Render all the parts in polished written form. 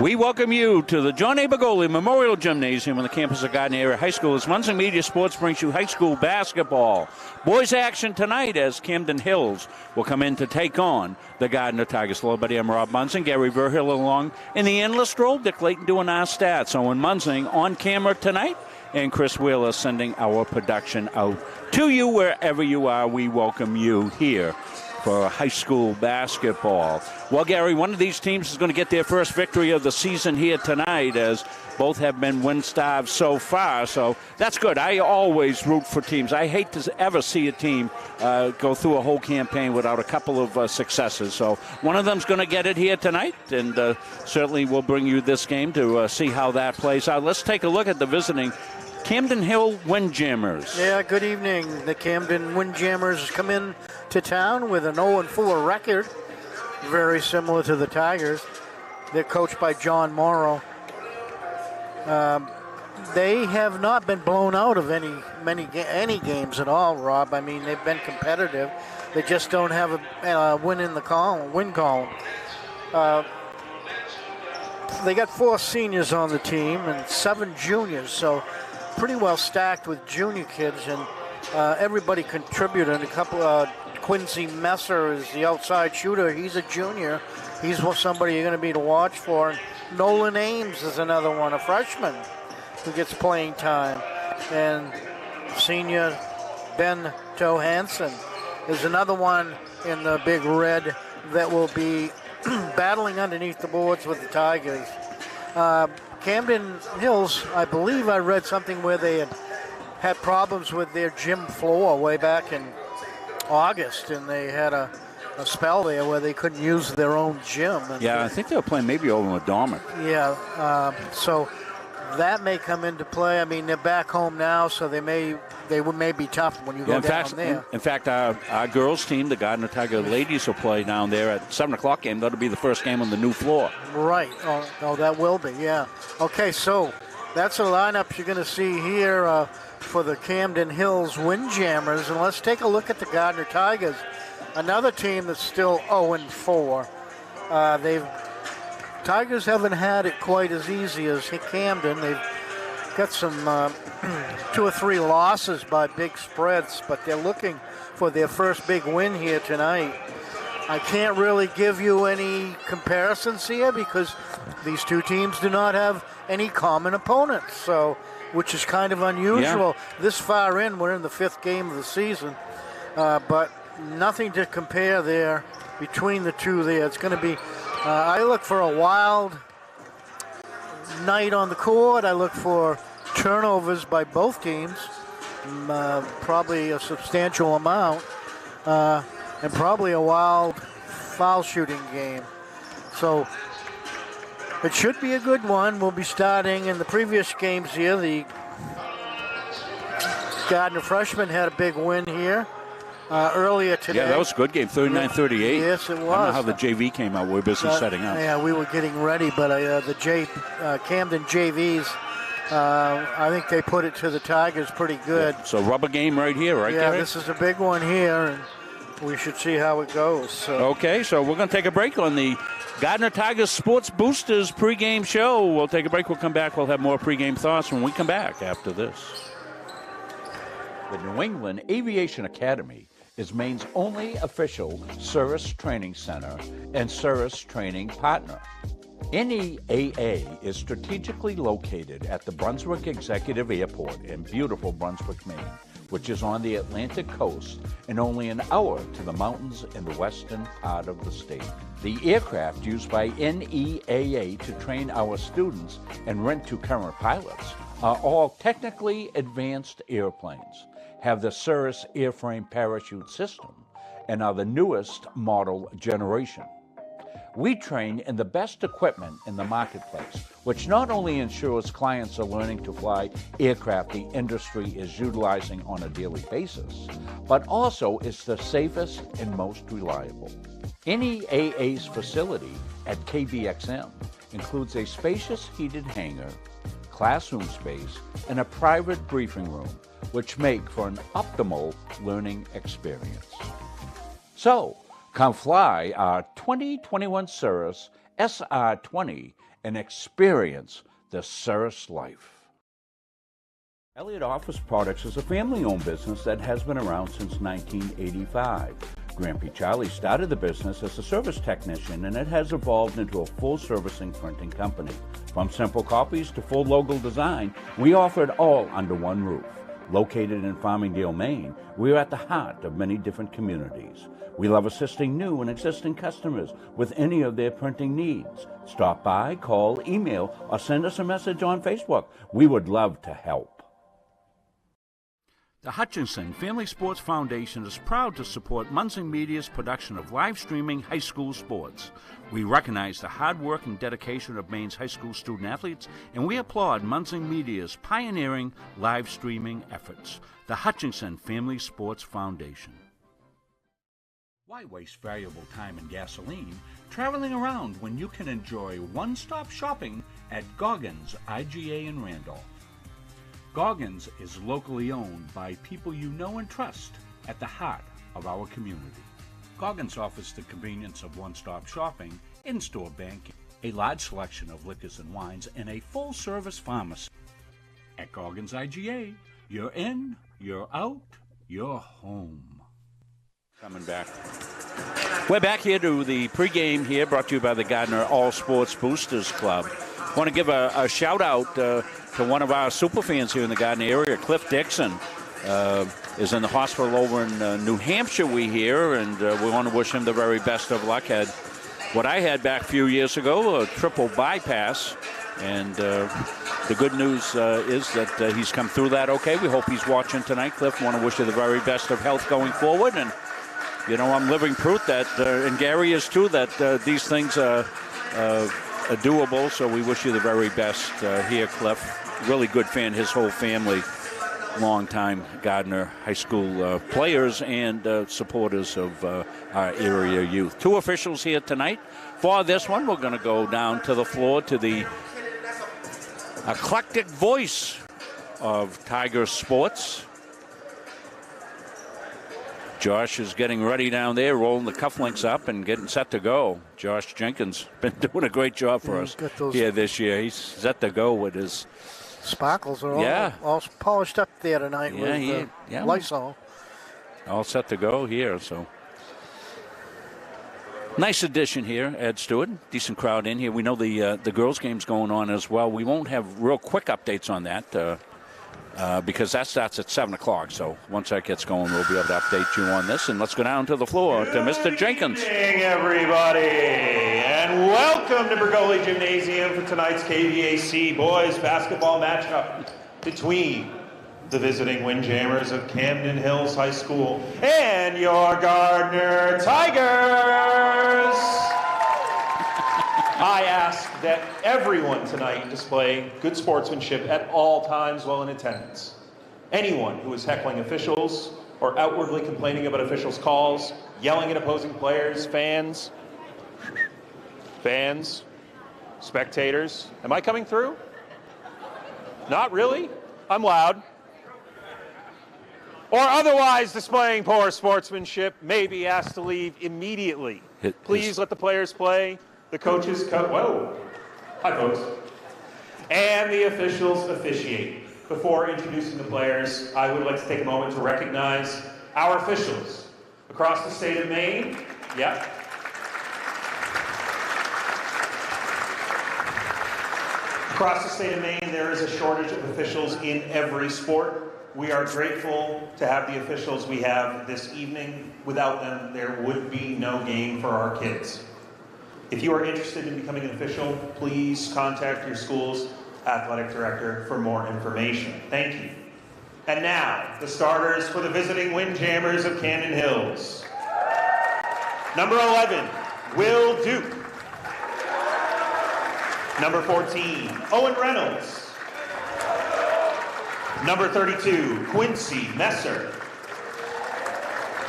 We welcome you to the John A. Bergoli Memorial Gymnasium on the campus of Gardiner Area High School as Munson Media Sports brings you high school basketball. Boys action tonight as Camden Hills will come in to take on the Gardiner Tigers. Hello, buddy. I'm Rob Munson. Gary Verhill along in the analyst role. Dick Layton doing our stats. Owen Munson on camera tonight. And Chris Wheeler sending our production out to you wherever you are. We welcome you here for high school basketball. Well, Gary, one of these teams is going to get their first victory of the season here tonight, as both have been win-starved so far, so that's good. I always root for teams. I hate to ever see a team go through a whole campaign without a couple of successes, so one of them's going to get it here tonight, and certainly we'll bring you this game to see how that plays out. Let's take a look at the visiting Camden Hill Windjammers. Yeah, good evening. The Camden Windjammers come in to town with an 0-4 record, very similar to the Tigers. They're coached by John Morrow. They have not been blown out of any games at all, Rob. I mean, they've been competitive. They just don't have a win column. They got 4 seniors on the team and 7 juniors, so pretty well stacked with junior kids, and everybody contributed. A couple. Quincy Messer is the outside shooter. He's a junior. He's somebody you're going to be to watch for. And Nolan Ames is another one, a freshman, who gets playing time. And senior Ben Johansson is another one in the big red that will be battling underneath the boards with the Tigers. Camden Hills, I believe I read something where they had problems with their gym floor way back in August, and they had a spell there where they couldn't use their own gym. And yeah, I think they were playing maybe over in Dormant. Yeah, so that may come into play. I mean, they're back home now, so they may be tough when you go down there. In fact, our girls team, the Gardiner Tiger ladies, will play down there at 7 o'clock game. That'll be the first game on the new floor. Right. Oh, that will be, yeah. Okay, so that's the lineup you're going to see here for the Camden Hills Windjammers. And let's take a look at the Gardiner Tigers, another team that's still 0-4. Tigers haven't had it quite as easy as Camden. They've got some 2 or 3 losses by big spreads, but they're looking for their first big win here tonight. I can't really give you any comparisons here because these two teams do not have any common opponents, so which is kind of unusual. Yeah. This far in, we're in the 5th game of the season, but nothing to compare there between the two there. It's going to be, I look for a wild night on the court. I look for turnovers by both teams, probably a substantial amount, and probably a wild foul shooting game. So it should be a good one. We'll be starting in the previous games here. The Gardiner freshmen had a big win here earlier today. Yeah, that was a good game, 39-38. Yes, it was. I don't know how the JV came out. We're busy setting up. Yeah, we were getting ready, but the Camden JVs, I think they put it to the Tigers pretty good. Yeah. So rubber game right here, right, Yeah, Gary? this is a big one here, and we should see how it goes. So. Okay, so we're going to take a break on the Gardiner Tigers Sports Boosters pregame show. We'll take a break. We'll come back. We'll have more pregame thoughts when we come back after this. The New England Aviation Academy is Maine's only official service training center and service training partner. NEAA is strategically located at the Brunswick Executive Airport in beautiful Brunswick, Maine, which is on the Atlantic coast and only an hour to the mountains in the western part of the state. The aircraft used by NEAA to train our students and rent to current pilots are all technically advanced airplanes, have the Cirrus airframe parachute system, and are the newest model generation. We train in the best equipment in the marketplace, which not only ensures clients are learning to fly aircraft the industry is utilizing on a daily basis, but also is the safest and most reliable. NEAA's facility at KBXM includes a spacious heated hangar, classroom space, and a private briefing room, which make for an optimal learning experience. So, come fly our 2021 Cirrus SR-20 and experience the Cirrus life. Elliott Office Products is a family-owned business that has been around since 1985. Grandpa Charlie started the business as a service technician, and it has evolved into a full-servicing printing company. From simple copies to full logo design, we offer it all under one roof. Located in Farmingdale, Maine, we are at the heart of many different communities. We love assisting new and existing customers with any of their printing needs. Stop by, call, email, or send us a message on Facebook. We would love to help. The Hutchinson Family Sports Foundation is proud to support Munson Media's production of live streaming high school sports. We recognize the hard work and dedication of Maine's high school student athletes, and we applaud Munson Media's pioneering live streaming efforts. The Hutchinson Family Sports Foundation. Why waste valuable time and gasoline traveling around when you can enjoy one-stop shopping at Goggins IGA in Randolph? Goggins is locally owned by people you know and trust at the heart of our community. Goggins offers the convenience of one-stop shopping, in-store banking, a large selection of liquors and wines, and a full-service pharmacy. At Goggins IGA, you're in, you're out, you're home. Coming back. We're back here to the pregame here, brought to you by the Gardiner All Sports Boosters Club. I want to give a shout-out to one of our super fans here in the Gardiner area. Cliff Dixon is in the hospital over in New Hampshire, we hear, and we want to wish him the very best of luck. Had what I had back a few years ago, a triple bypass, and the good news is that he's come through that okay. We hope he's watching tonight. Cliff, want to wish you the very best of health going forward, and you know, I'm living proof that, and Gary is too, that these things are doable, so we wish you the very best here, Cliff. Really good fan, his whole family, long-time Gardiner high school players and supporters of our area youth. Two officials here tonight. For this one, we're going to go down to the floor to the eclectic voice of Tiger sports. Josh is getting ready down there, rolling the cufflinks up and getting set to go. Josh Jenkins been doing a great job for us here this year. He's set to go with his sparkles are all polished up there tonight with Lysol. All set to go here, so. Nice addition here, Ed Stewart. Decent crowd in here. We know the girls' game's going on as well. We won't have real quick updates on that because that starts at 7 o'clock. So once that gets going, we'll be able to update you on this. And let's go down to the floor to Mr. Jenkins. Good evening, everybody, and welcome to Bergoli Gymnasium for tonight's KVAC boys basketball matchup between the visiting Windjammers of Camden Hills High School and your Gardiner Tigers. I ask that everyone tonight display good sportsmanship at all times while in attendance. Anyone who is heckling officials or outwardly complaining about officials' calls, yelling at opposing players, fans, spectators. Am I coming through? Not really? I'm loud. Or otherwise displaying poor sportsmanship may be asked to leave immediately. Please let the players play. The coaches cut. Whoa. Hi, folks. And the officials officiate. Before introducing the players, I would like to take a moment to recognize our officials across the state of Maine. Yep. Across the state of Maine, there is a shortage of officials in every sport. We are grateful to have the officials we have this evening. Without them, there would be no game for our kids. If you are interested in becoming an official, please contact your school's athletic director for more information. Thank you. And now, the starters for the visiting Windjammers of Camden Hills. Number 11, Will Duke. Number 14, Owen Reynolds. Number 32, Quincy Messer.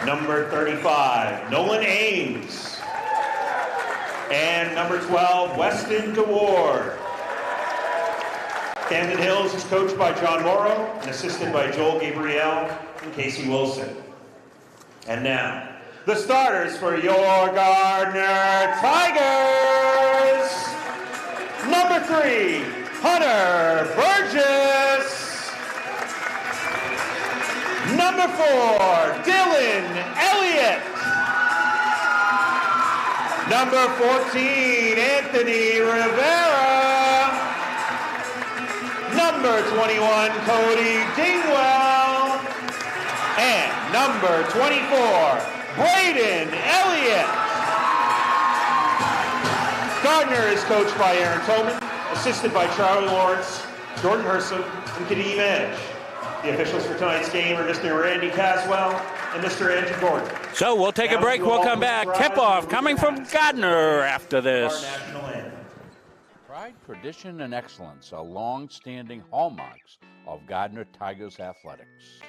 Number 35, Nolan Ames. And number 12, Weston DeWard. Camden Hills is coached by John Morrow and assisted by Joel Gabriel and Casey Wilson. And now, the starters for your Gardiner Tigers. Number 3, Hunter Burgess. Number 4, Dylan Elliott. Number 14, Anthony Rivera. Number 21, Cody Dingwell. And number 24, Braden Elliott. Gardiner is coached by Aaron Tolman, assisted by Charlie Lawrence, Jordan Herson, and Kadeem Edge. The officials for tonight's game are Mr. Randy Caswell and Mr. Andrew Gordon. So we'll take a break. We'll come back. Tip-off coming from Gardiner after this. Our national anthem. Pride, tradition, and excellence are long-standing hallmarks of Gardiner Tigers athletics.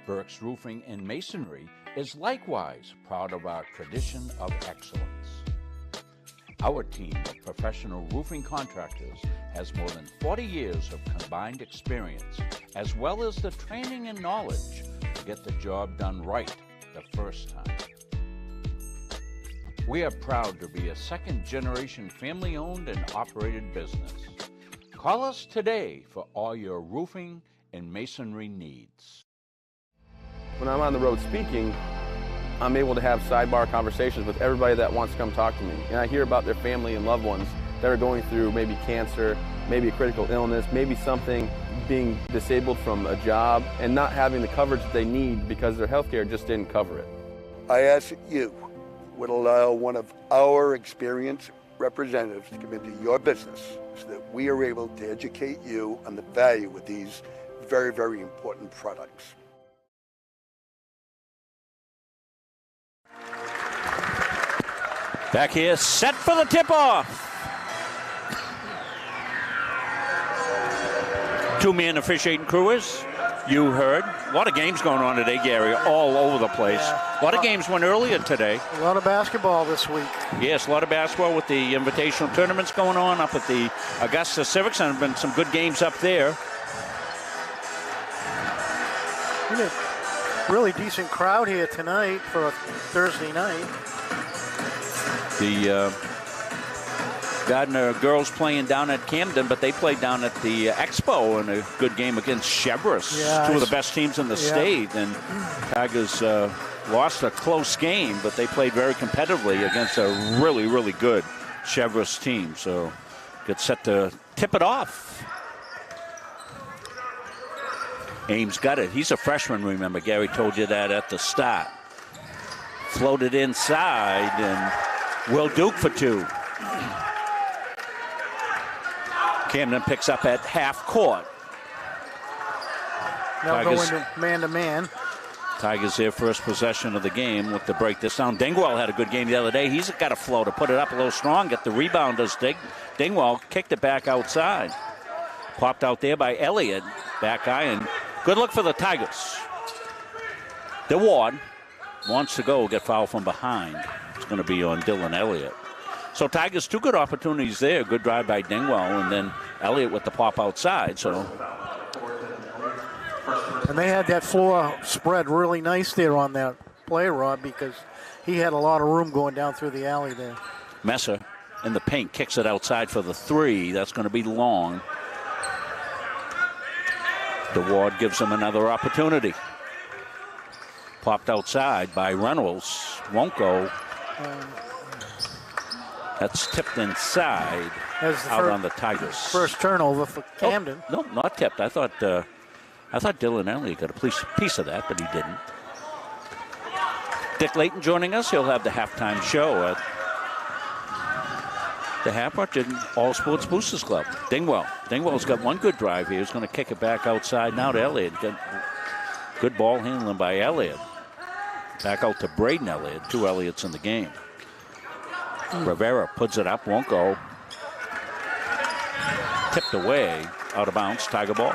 Burke's Roofing and Masonry is likewise proud of our tradition of excellence. Our team of professional roofing contractors has more than 40 years of combined experience, as well as the training and knowledge to get the job done right the first time. We are proud to be a second-generation family-owned and operated business. Call us today for all your roofing and masonry needs. When I'm on the road speaking, I'm able to have sidebar conversations with everybody that wants to come talk to me. And I hear about their family and loved ones that are going through maybe cancer, maybe a critical illness, maybe something, being disabled from a job and not having the coverage that they need because their health care just didn't cover it. I ask that you would allow one of our experienced representatives to come into your business so that we are able to educate you on the value of these very, very important products. Back here, set for the tip-off. Two-man officiating crew is, you heard. A lot of games going on today, Gary, all over the place. A lot of games went earlier today. A lot of basketball this week. Yes, a lot of basketball with the invitational tournaments going on up at the Augusta Civics, and been some good games up there. Really decent crowd here tonight for a Thursday night. The Gardiner girls playing down at Camden, but they played down at the Expo in a good game against Chevrolet, two of the best teams in the state. And Tigers lost a close game, but they played very competitively against a really, really good Chevrolet team. So get set to tip it off. Ames got it. He's a freshman, remember. Gary told you that at the start. Floated inside, and Will Duke for two. Camden picks up at half court. Now going to man-to-man. Tigers their first possession of the game with the break this down. Dingwell had a good game the other day. He's got a flow to put it up a little strong, get the rebound. Does Dingwell kicked it back outside. Popped out there by Elliott. Back iron. Good look for the Tigers. DeWard wants to go, get fouled from behind. It's going to be on Dylan Elliott. So Tigers, two good opportunities there. Good drive by Dingwell, and then Elliott with the pop outside. So, and they had that floor spread really nice there on that play, Rob, because he had a lot of room going down through the alley there. Messer in the paint kicks it outside for the three. That's going to be long. DeWard gives him another opportunity. Popped outside by Reynolds. Won't go. That's tipped inside out on the Tigers. First turnover for Camden. Oh, no, not tipped. I thought Dylan Elliott got a piece of that, but he didn't. Dick Layton joining us. He'll have the halftime show at the Happert All Sports Boosters Club. Dingwell's got one good drive here. He's going to kick it back outside now to Elliott. Good ball handling by Elliott. Back out to Braden Elliott. Two Elliots in the game. Rivera puts it up, won't go. Tipped away, out of bounds, Tiger ball.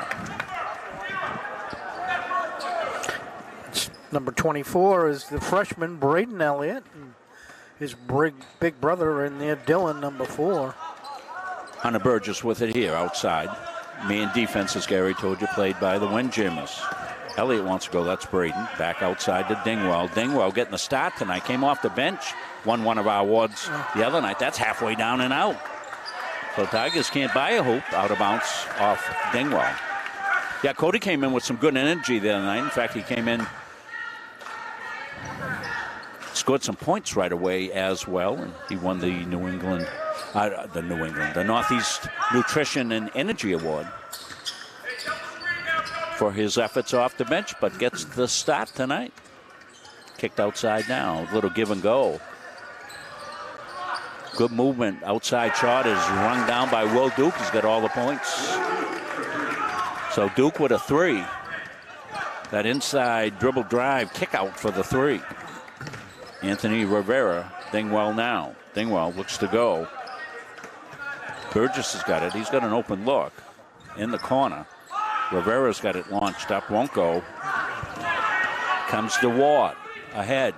Number 24 is the freshman Braden Elliott. His big brother in there, Dylan, number 4. Hunter Burgess with it here outside. Man defense, as Gary told you, played by the Windjammers. Elliott wants to go. That's Braden. Back outside to Dingwell. Dingwell getting the start tonight. Came off the bench. Won one of our awards the other night. That's halfway down and out. So Tigers can't buy a hoop. Out of bounds off Dingwall. Yeah, Cody came in with some good energy the other night. In fact, he came in, scored some points right away as well, and he won the the Northeast Nutrition and Energy Award for his efforts off the bench, but gets the start tonight. Kicked outside now, a little give and go. Good movement, outside shot is rung down by Will Duke. He's got all the points. So Duke with a 3. That inside dribble drive kick out for the 3. Anthony Rivera, Dingwall now. Dingwall looks to go. Burgess has got it. He's got an open look in the corner. Rivera's got it launched up, won't go. Comes to Ward, ahead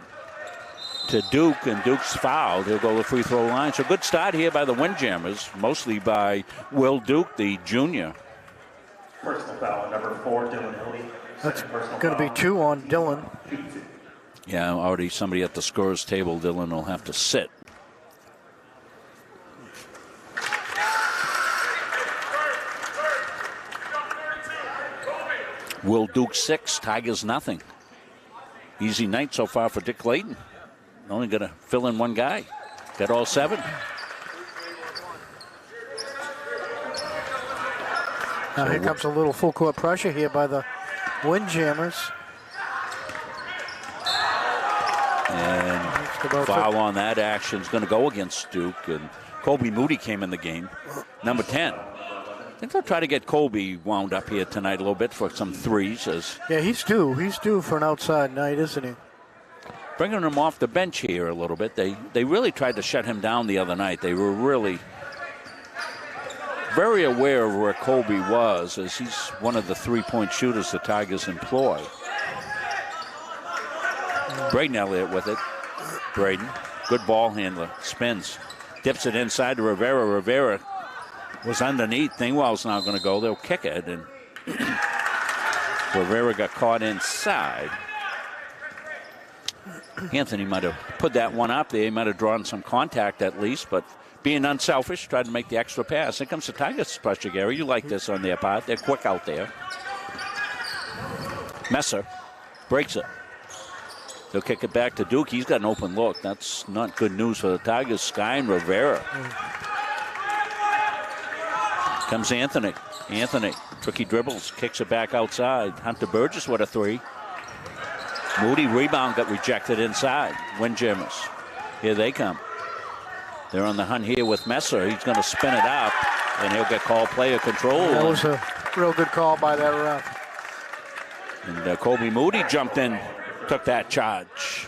to Duke, and Duke's fouled. He'll go to the free throw line. So good start here by the Windjammers, mostly by Will Duke, the junior. Personal foul, number 4, Dylan Hildy. That's going to be 2 on Dylan. Yeah, already somebody at the scorer's table. Dylan will have to sit. Will Duke 6, Tigers nothing. Easy night so far for Dick Layton. Only going to fill in one guy. Got all 7. Now here comes a little full court pressure here by the Windjammers. And foul on that action is going to go against Duke. And Colby Moody came in the game, number 10. I think they'll try to get Colby wound up here tonight a little bit for some threes. Yeah, he's due. He's due for an outside night, isn't he? Bringing him off the bench here a little bit. They really tried to shut him down the other night. They were really very aware of where Colby was, as he's one of the three-point shooters the Tigers employ. Braden Elliott with it. Braden, good ball handler, spins, dips it inside to Rivera. Rivera was underneath. Dingwall's now going to go. They'll kick it, and Rivera got caught inside. Anthony might have put that one up there. He might have drawn some contact at least, but being unselfish, tried to make the extra pass. Here comes the Tigers pressure, Gary. You like this on their part. They're quick out there. Messer breaks it. They'll kick it back to Duke. He's got an open look. That's not good news for the Tigers. Sky and Rivera. Comes Anthony. Anthony, tricky dribbles, kicks it back outside. Hunter Burgess with a 3. Moody rebound got rejected inside. Windjammers. Here they come. They're on the hunt here with Messer. He's going to spin it up, and he'll get called player control. That was a real good call by that ref. And Colby Moody jumped in, took that charge.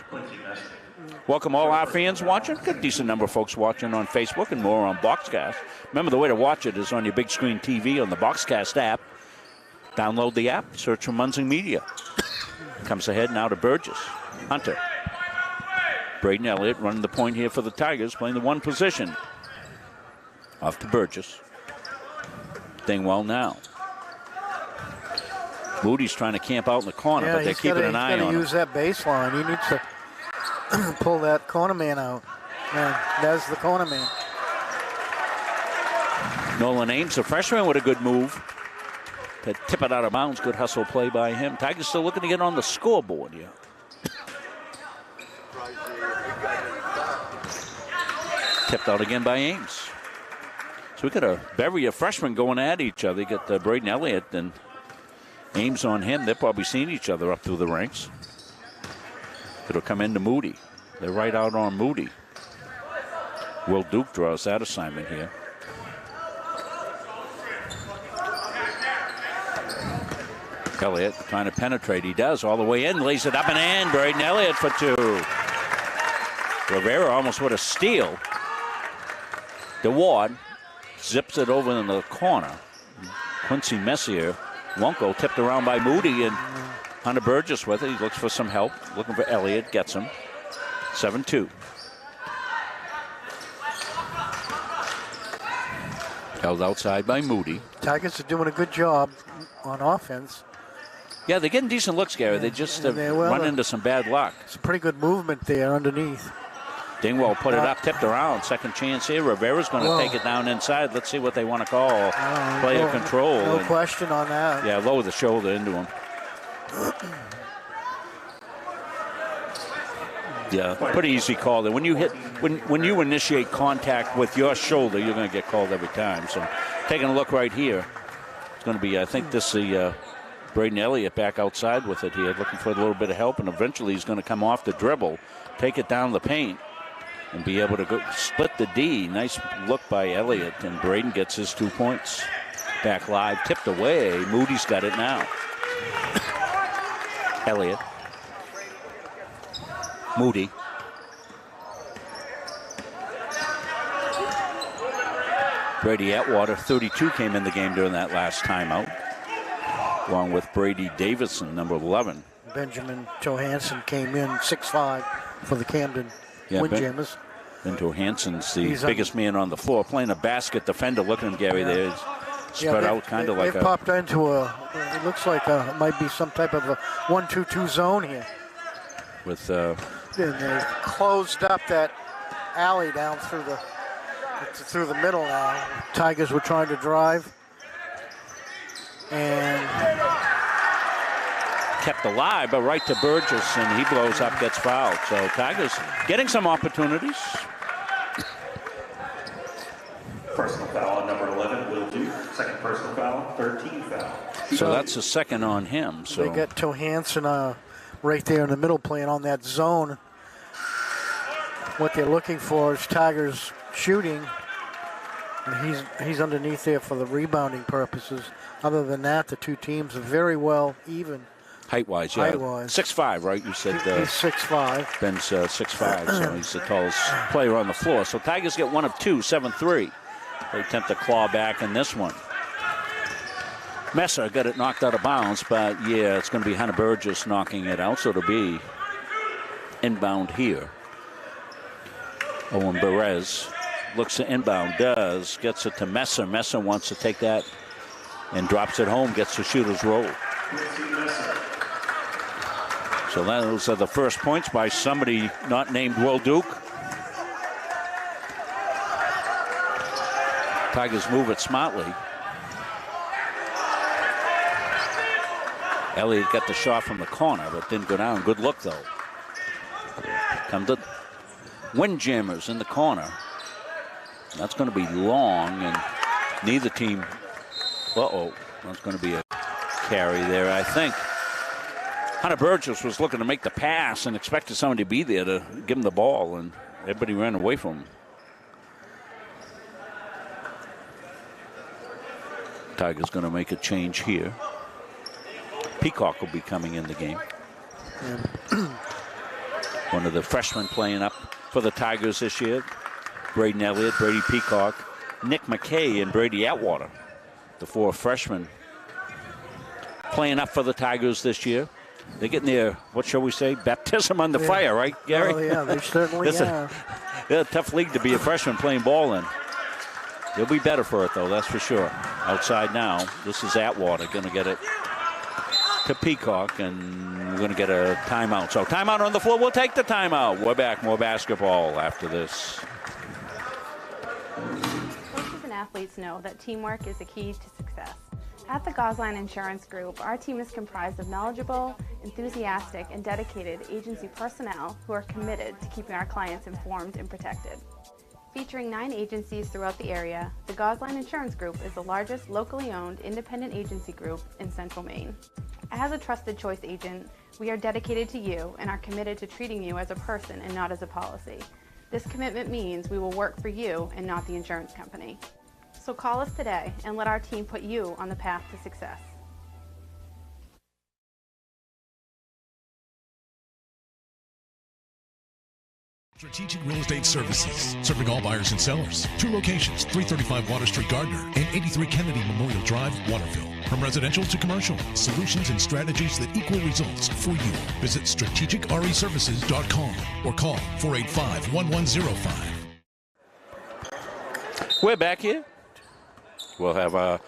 Welcome all our fans watching. Good decent number of folks watching on Facebook and more on Boxcast. Remember, the way to watch it is on your big screen TV on the Boxcast app. Download the app, search for Munzing Media. Comes ahead now to Burgess. Hunter. Braden Elliott running the point here for the Tigers, playing the 1 position. Off to Burgess. Dingwall now. Moody's trying to camp out in the corner, but they're keeping an eye on him. He's got to use that baseline. He needs to pull that corner man out. Man, that's the corner man. Nolan Ames, a freshman, with a good move to tip it out of bounds. Good hustle play by him. Tigers still looking to get on the scoreboard here. Tipped out again by Ames. So we got a bevy of freshmen going at each other. You got Braden Elliott and Ames on him. They're probably seeing each other up through the ranks. It'll come into Moody. They're right out on Moody. Will Duke draws that assignment here. Elliott trying to penetrate. He does all the way in. Lays it up and in. Braden Elliott for 2. Rivera almost with a steal. DeWard zips it over in the corner. Quincy Messier won't go. Tipped around by Moody, and Hunter Burgess with it. He looks for some help. Looking for Elliott. Gets him. 7-2. Held outside by Moody. Tigers are doing a good job on offense. Yeah, they're getting decent looks, Gary. They just have run into some bad luck. It's a pretty good movement there underneath. Dingwall put it up, tipped around. Second chance here. Rivera's going to take it down inside. Let's see what they want to call player control. No question on that. Yeah, lower the shoulder into him. Yeah, pretty easy call there. When you initiate contact with your shoulder, you're going to get called every time. So taking a look right here, it's going to be, I think this is Braden Elliott back outside with it here, looking for a little bit of help, and eventually he's going to come off the dribble, take it down the paint, and be able to go split the D. Nice look by Elliott, and Braden gets his 2 points. Back live, tipped away. Moody's got it now. Elliott. Moody. Brady Atwater, 32, came in the game during that last timeout, along with Brady Davison, number 11. Benjamin Johansson came in 6'5" for the Camden Windjammers. Ben Johansson's the biggest man on the floor, playing a basket defender. Look at him, Gary. There, spread out, kind of like they've popped into it looks like it might be some type of a 1-2-2 zone here. With and they closed up that alley down through the middle now. Tigers were trying to drive and kept alive, but right to Burgess, and he blows up, gets fouled. So Tigers getting some opportunities. Personal foul on number 11, Will Duke. Second personal foul, 13 foul. So that's a second on him. So they got Johansson right there in the middle playing on that zone. What they're looking for is Tigers shooting, and he's underneath there for the rebounding purposes. Other than that, the two teams are very well even. Height-wise, yeah. Height-wise. 6'5", right? You said he's 6'5". Ben's 6'5", so he's the tallest player on the floor. So Tigers get one of two, 7-3. They attempt to claw back in this one. Messer got it knocked out of bounds, but yeah, it's going to be Hunter Burgess knocking it out, so it'll be inbound here. Owen Perez looks to inbound, gets it to Messer. Messer wants to take that and drops it home, gets the shooter's roll. So those are the first points by somebody not named Will Duke. Tigers move it smartly. Elliott got the shot from the corner, but didn't go down. Good look, though. Come to Windjammers in the corner. That's going to be long, and neither team. That's going to be a carry there, I think. Hunter Burgess was looking to make the pass and expected somebody to be there to give him the ball, and everybody ran away from him. Tigers going to make a change here. Peacock will be coming in the game. One of the freshmen playing up for the Tigers this year. Braden Elliott, Brady Peacock, Nick McKay, and Brady Atwater. The four freshmen playing up for the Tigers this year. They're getting their, what shall we say, baptism on the fire, right, Gary? Oh, yeah, they certainly are. They're a tough league to be a freshman playing ball in. They'll be better for it, though, that's for sure. Outside now, this is Atwater going to get it to Peacock, and we're going to get a timeout. So timeout on the floor. We'll take the timeout. We're back. More basketball after this. Coaches and athletes know that teamwork is the key to success. At the Gosline Insurance Group, our team is comprised of knowledgeable, enthusiastic, and dedicated agency personnel who are committed to keeping our clients informed and protected. Featuring 9 agencies throughout the area, the Gosline Insurance Group is the largest locally owned independent agency group in Central Maine. As a trusted choice agent, we are dedicated to you and are committed to treating you as a person and not as a policy. This commitment means we will work for you and not the insurance company. So call us today and let our team put you on the path to success. Strategic Real Estate Services, serving all buyers and sellers. 2 locations, 335 Water Street, Gardiner, and 83 Kennedy Memorial Drive, Waterville. From residential to commercial, solutions and strategies that equal results for you. Visit strategicreservices.com or call 485-1105. We're back here. We'll have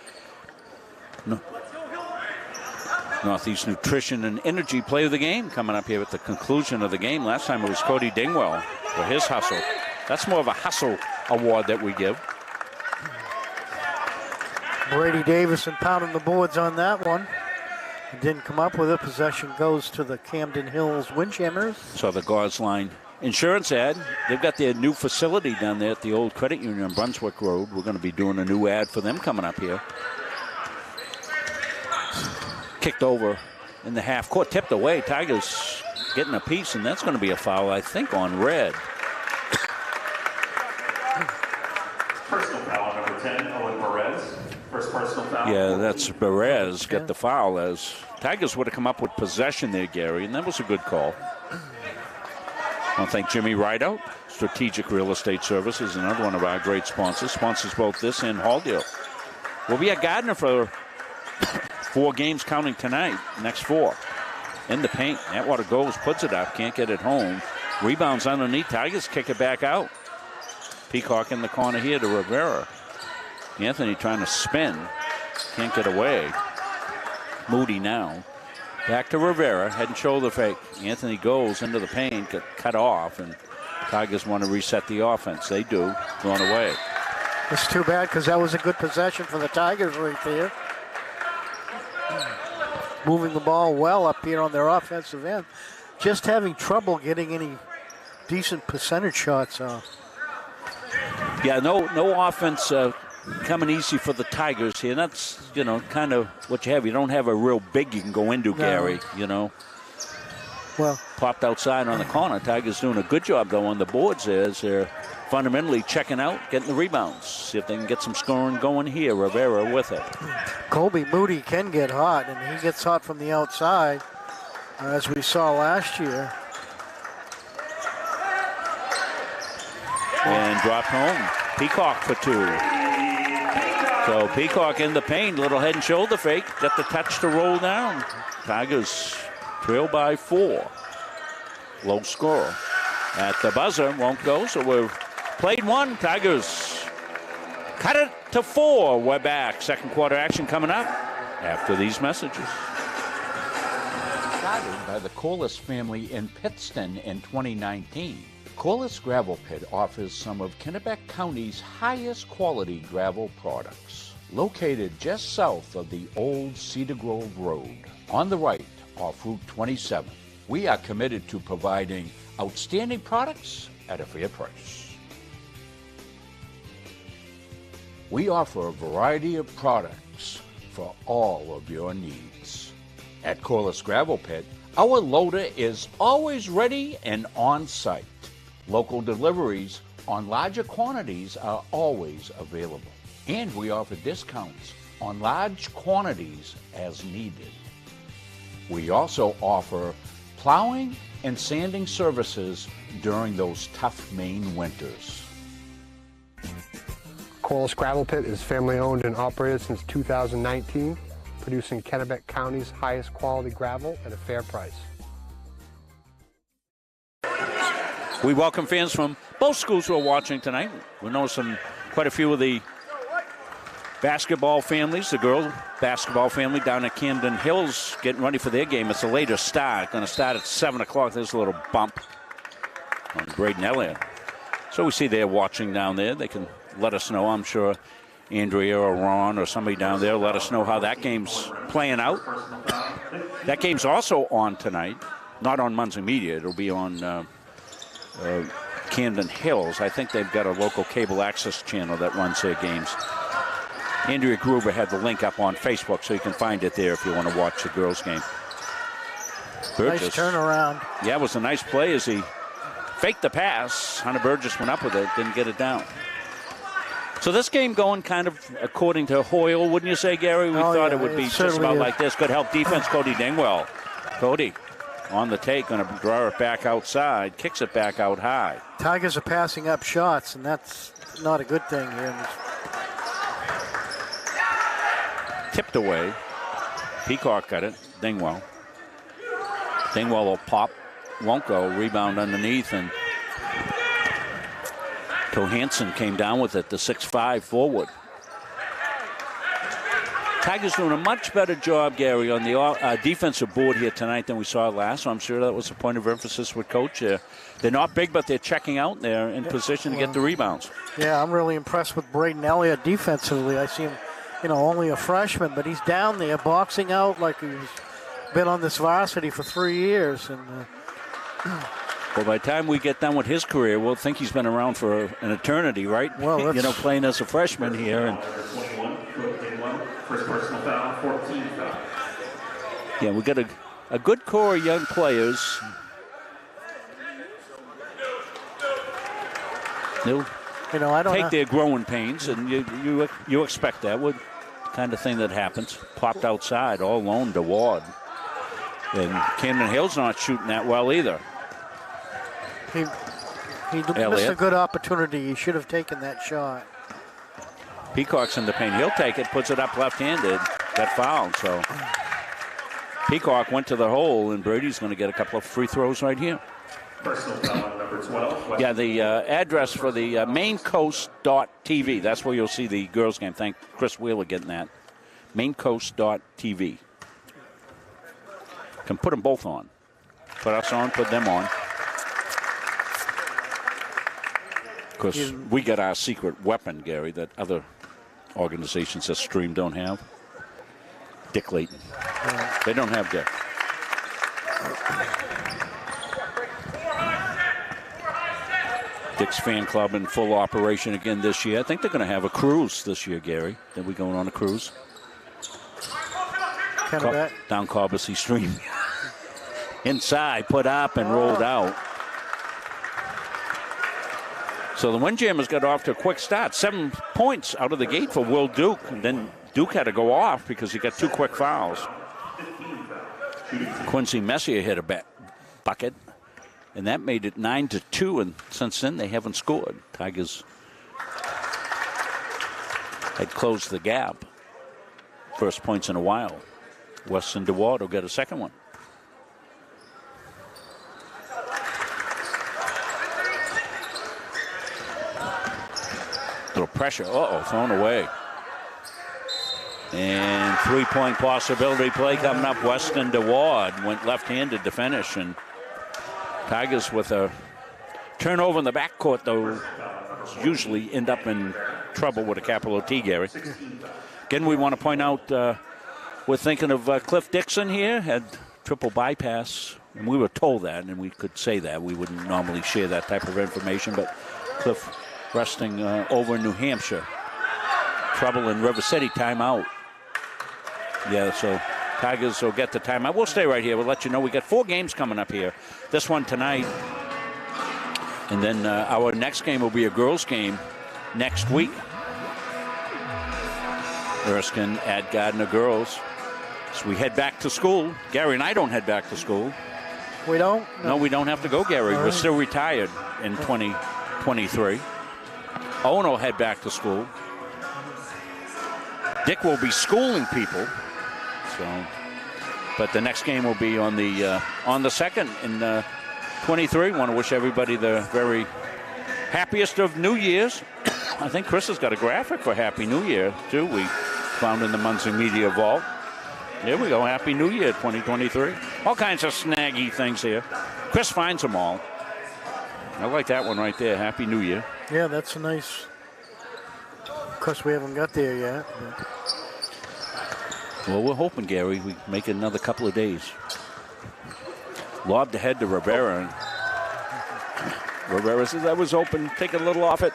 Northeast Nutrition and Energy Player of the Game coming up here at the conclusion of the game. Last time it was Cody Dingwell for his hustle. That's more of a hustle award that we give. Brady Davison pounding the boards on that one. He didn't come up with it. Possession goes to the Camden Hills Windjammers. So the Guards Line Insurance ad. They've got their new facility down there at the old credit union on Brunswick Road. We're going to be doing a new ad for them coming up here. Kicked over in the half court, tipped away. Tigers getting a piece, and that's going to be a foul, I think, on Red. Personal foul, number 10, Owen Perez. First personal foul. Yeah, that's Perez got the foul, as Tigers would have come up with possession there, Gary, and that was a good call. I want to thank Jimmy Rideout, Strategic Real Estate Services, another one of our great sponsors. Sponsors both this and Halldale. We'll be at Gardiner for 4 games counting tonight, next 4. In the paint, Atwater goes, puts it up, can't get it home. Rebounds underneath, Tigers kick it back out. Peacock in the corner here to Rivera. Anthony trying to spin, can't get away. Moody now. Back to Rivera, head and shoulder fake. Anthony goes into the paint, get cut off, and Tigers want to reset the offense. They do, thrown away. It's too bad because that was a good possession for the Tigers right there. Moving the ball well up here on their offensive end. Just having trouble getting any decent percentage shots off. Yeah, no offense coming easy for the Tigers here. That's, kind of what you have. You don't have a real big you can go into, Gary, Well, popped outside on the corner. Tigers doing a good job, though, on the boards there as they're fundamentally checking out, getting the rebounds. See if they can get some scoring going here. Rivera with it. Colby Moody can get hot, and he gets hot from the outside, as we saw last year. And dropped home. Peacock for 2. So Peacock in the paint, little head and shoulder fake, got the touch to roll down. Tigers trail by 4. Low score. At the buzzer, won't go, so we've played 1. Tigers cut it to 4. We're back. Second quarter action coming up after these messages. Started by the Corliss family in Pittston in 2019. Corliss Gravel Pit offers some of Kennebec County's highest quality gravel products. Located just south of the old Cedar Grove Road, on the right off Route 27. We are committed to providing outstanding products at a fair price. We offer a variety of products for all of your needs. At Corliss Gravel Pit, our loader is always ready and on site. Local deliveries on larger quantities are always available. And we offer discounts on large quantities as needed. We also offer plowing and sanding services during those tough Maine winters. Corliss Gravel Pit is family owned and operated since 2019, producing Kennebec County's highest quality gravel at a fair price. We welcome fans from both schools who are watching tonight. We know quite a few of the basketball families, the girl basketball family down at Camden Hills getting ready for their game. It's a later start, going to start at 7 o'clock. There's a little bump on Braden Elliott. So we see they're watching down there. They can let us know. I'm sure Andrea or Ron or somebody down there let us know how that game's playing out. That game's also on tonight, not on Muncie Media. It'll be on Camden Hills. I think they've got a local cable access channel that runs their games. Andrea Gruber had the link up on Facebook, so you can find it there if you want to watch the girls' game. Burgess, nice turnaround. Yeah, it was a nice play as he faked the pass. Hunter Burgess went up with it, didn't get it down. So this game going kind of according to Hoyle, wouldn't you say, Gary? We thought it would be just about like this. Good help defense, Cody Dingwell. Cody on the take, going to draw it back outside, kicks it back out high. Tigers are passing up shots, and that's not a good thing here. Tipped away. Peacock got it. Dingwell. Dingwell will pop. Won't go. Rebound underneath, and Johansson came down with it, the 6'5" forward. Tigers doing a much better job, Gary, on the defensive board here tonight than we saw last. So I'm sure that was a point of emphasis with Coach. They're not big, but they're checking out. They're in position to get the rebounds. Yeah, I'm really impressed with Braden Elliott defensively. I see him, only a freshman, but he's down there boxing out like he's been on this varsity for 3 years. And well, by the time we get done with his career, we'll think he's been around for an eternity, right? Well, playing as a freshman here. And 21, first personal foul, 14 foul. yeah, we got a good core of young players. They'll I don't take know. their growing pains, and you expect that. What kind of thing that happens? Popped outside all alone to Ward. And Camden Hill's not shooting that well either. He missed a good opportunity. He should have taken that shot. Peacock's in the paint. He'll take it, puts it up left-handed. Got fouled, so Peacock went to the hole, and Brady's going to get a couple of free throws right here. Personal foul number 12. Yeah, the address for the maincoast.tv. That's where you'll see the girls' game. Thank Chris Wheeler getting that. Maincoast.tv. Can put them both on. Put us on, put them on. Of course, we got our secret weapon, Gary, that other organizations that stream don't have. Dick Layton. They don't have Dick. Dick's fan club in full operation again this year. I think they're going to have a cruise this year, Gary. Then we going on a cruise. Down Corbusy Stream. Inside, put up and rolled out. So the Windjammers got off to a quick start. 7 points out of the gate for Will Duke. And then Duke had to go off because he got 2 quick fouls. Quincy Messier hit a bucket. And that made it 9-2, and since then they haven't scored. Tigers had closed the gap. First points in a while. Weston DeWard will get a second one. Little pressure. Thrown away. And 3-point possibility play coming up. Weston DeWard went left-handed to finish, and Tigers with a turnover in the backcourt, though, usually end up in trouble with a capital T, Gary. Again, we want to point out we're thinking of Cliff Dixon here, had triple bypass, and we were told that, and we could say that. We wouldn't normally share that type of information, but Cliff resting over in New Hampshire. Trouble in River City, timeout. Yeah, so Tigers will get the timeout. We'll stay right here. We'll let you know. We got 4 games coming up here. This one tonight. And then our next game will be a girls' game next week. Erskine at Gardiner girls. So we head back to school. Gary and I don't head back to school. We don't? No, we don't have to go, Gary. We're still retired in 2023. Owen will head back to school. Dick will be schooling people. So, but the next game will be on the 2nd in 23. Want to wish everybody the very happiest of New Year's. I think Chris has got a graphic for Happy New Year, too. We found in the Muncie Media Vault. Here we go. Happy New Year 2023. All kinds of snaggy things here. Chris finds them all. I like that one right there. Happy New Year. Yeah, that's a nice. Of course, we haven't got there yet. But. Well, we're hoping, Gary, we make it another couple of days. Lobbed ahead to Rivera. And Rivera says, that was open. Take a little off it.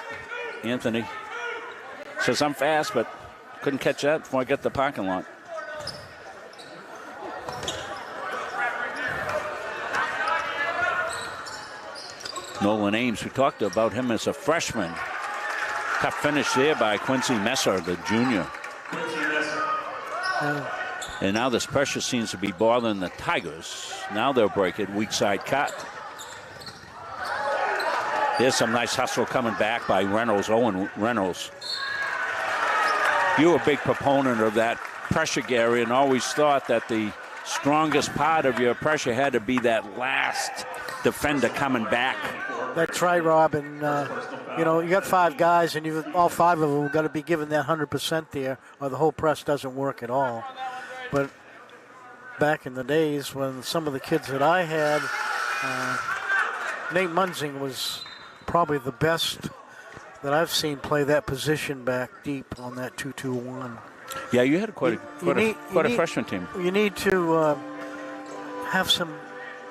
Anthony says, I'm fast, but couldn't catch that before I get to the parking lot. Nolan Ames, we talked about him as a freshman. Tough finish there by Quincy Messer, the junior. And now this pressure seems to be bothering the Tigers. Now they'll break it. Weak side cut. There's some nice hustle coming back by Reynolds, Owen Reynolds. You were a big proponent of that pressure, Gary, and always thought that the strongest part of your pressure had to be that last defender coming back. That's right, Rob. And You got 5 guys, and all 5 of them have got to be given that 100% there, or the whole press doesn't work at all. But back in the days when some of the kids that I had, Nate Munzing was probably the best that I've seen play that position back deep on that 2-2-1. Yeah, you had quite a freshman team. You need to have some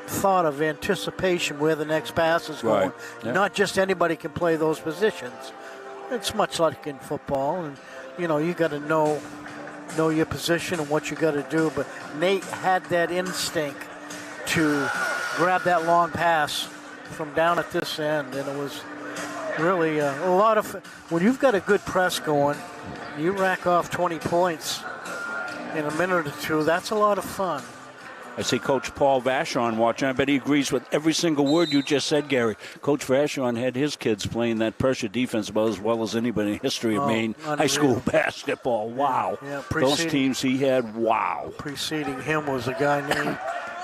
thought of anticipation where the next pass is going. Right. Yeah. Not just anybody can play those positions. It's much like in football, and you got to know your position and what you got to do. But Nate had that instinct to grab that long pass from down at this end, and it was really a lot of. When you've got a good press going, you rack off 20 points in a minute or two. That's a lot of fun. I see Coach Paul Vachon watching. I bet he agrees with every single word you just said, Gary. Coach Vachon had his kids playing that pressure defense about as well as anybody in the history of Maine high school basketball. Wow. Yeah, those teams he had, wow. Preceding him was a guy named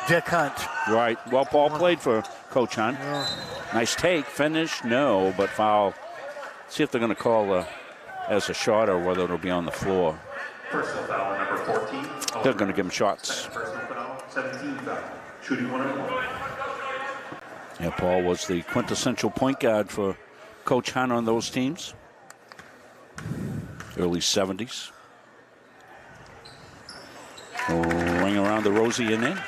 Dick Hunt. Right. Well, Paul played for Coach Hunt. Yeah. Nice take. Finish. No, but foul. See if they're going to call as a shot or whether it'll be on the floor. Personal foul, number 14. They're going to give him shots. Personal foul, 17 foul. Shooting 1-1. Yeah, Paul was the quintessential point guard for Coach Hunt on those teams. Early 70s. Ring around the rosy and in.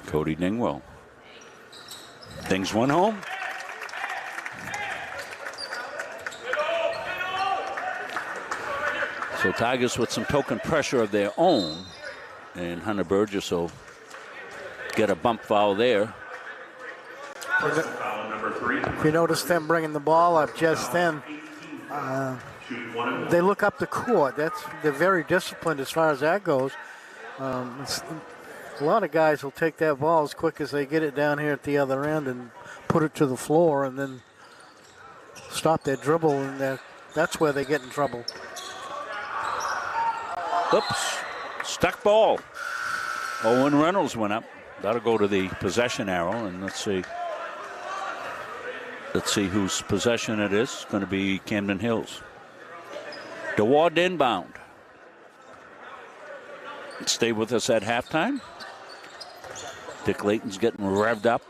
Cody Dingwell. Things went home. So Tigers with some token pressure of their own. And Hunter Burgess will get a bump foul there. If you notice them bringing the ball up just then, they look up the court. They're very disciplined as far as that goes. A lot of guys will take that ball as quick as they get it down here at the other end and put it to the floor and then stop their dribble, and that's where they get in trouble. Oops. Stuck ball. Owen Reynolds went up. That'll go to the possession arrow, and let's see. Let's see whose possession it is. It's going to be Camden Hills. DeWard inbound. Stay with us at halftime. Dick Layton's getting revved up,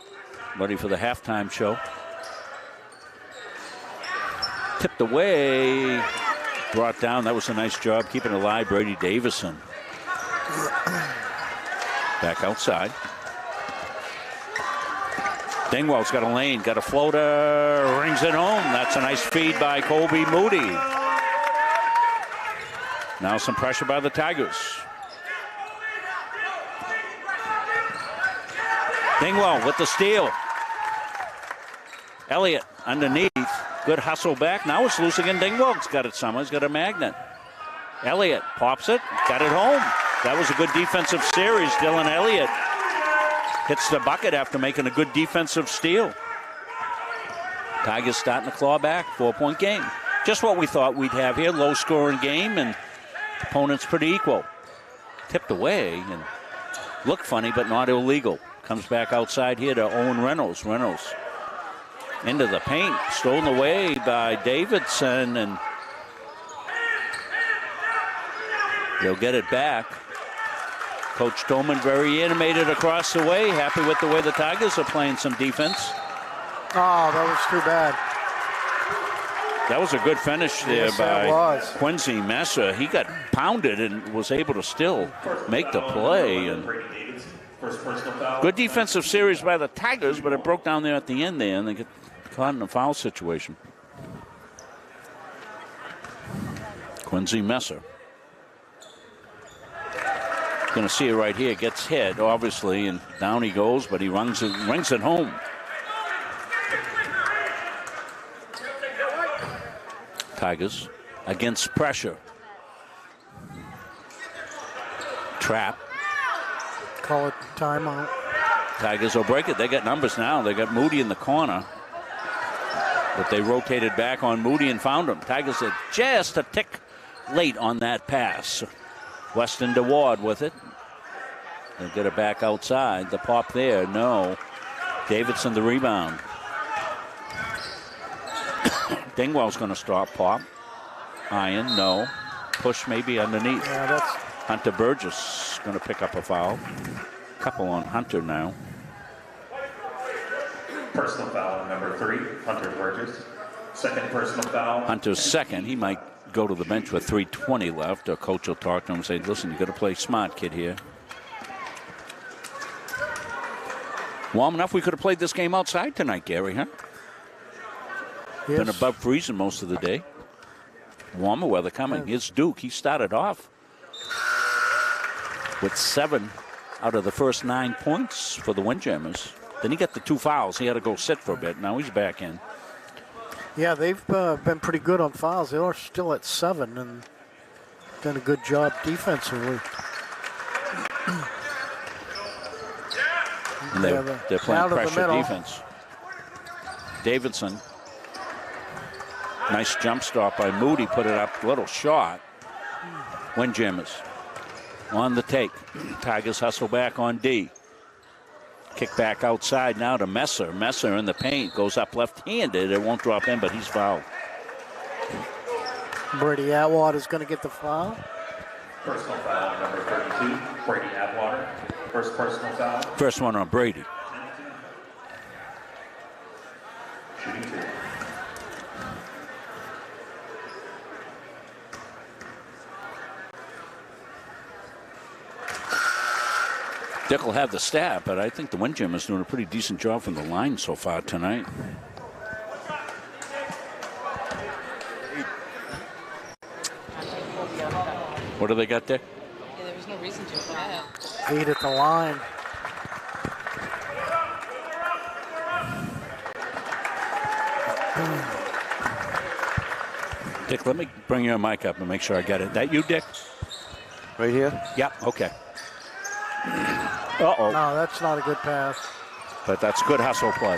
ready for the halftime show. Tipped away, brought down. That was a nice job keeping alive, Brady Davison. Back outside. Dingwell's got a lane, got a floater, rings it home. That's a nice feed by Colby Moody. Now some pressure by the Tigers. Dingwell with the steal. Elliott underneath. Good hustle back. Now it's loose again. Dingwell's got it somewhere. He's got a magnet. Elliott pops it. Got it home. That was a good defensive series. Dylan Elliott hits the bucket after making a good defensive steal. Tigers starting to claw back. 4-point game. Just what we thought we'd have here. Low scoring game, and opponents pretty equal. Tipped away and looked funny, but not illegal. Comes back outside here to Owen Reynolds. Reynolds into the paint. Stolen away by Davidson, and they'll get it back. Coach Tolman very animated across the way. Happy with the way the Tigers are playing some defense. Oh, that was too bad. That was a good finish there yes, by Quincy Messer. He got pounded and was able to still make the play. And good defensive series by the Tigers, but it broke down there at the end there, and they get caught in a foul situation. Quincy Messer. Going to see it right here. Gets hit, obviously, and down he goes, but he rings it home. Tigers against pressure. Trap. Call it timeout. Tigers will break it. They got numbers now. They got Moody in the corner. But they rotated back on Moody and found him. Tigers are just a tick late on that pass. Weston to Ward with it. They'll get it back outside. The pop there, no. Davidson the rebound. Dingwell's going to stop pop. Iron, no. Push maybe underneath. Yeah, that's Hunter Burgess going to pick up a foul. Couple on Hunter now. Personal foul number 3, Hunter Burgess. Second personal foul. Hunter's second. He might go to the bench with 3:20 left. Or coach will talk to him and say, listen, you got to play smart, kid, here. Warm enough, we could have played this game outside tonight, Gary, huh? yes. Been above freezing most of the day. Warmer weather coming. Here's Duke. He started off with 7 out of the first 9 points for the Windjammers. Then he got the 2 fouls. He had to go sit for a bit. Now he's back in. Yeah, they've been pretty good on fouls. They are still at 7 and done a good job defensively. And they're playing pressure the defense. Davidson. Nice jump stop by Moody. Put it up. Little shot. Windjammers on the take. Tigers hustle back on D. Kick back outside now to Messer. Messer in the paint. Goes up left-handed. It won't drop in, but he's fouled. Brady Atwater is going to get the foul. Personal foul number 32, Brady Atwater. First personal foul. First one on Brady. Shooting 2. Dick will have the stat, but I think the Windjammers doing a pretty decent job from the line so far tonight. What do they got there? Yeah, there was no reason to. 8 at the line. Dick, let me bring your mic up and make sure I get it. That you, Dick? Right here? Yep, okay. Uh-oh. No, that's not a good pass. But that's good hustle play.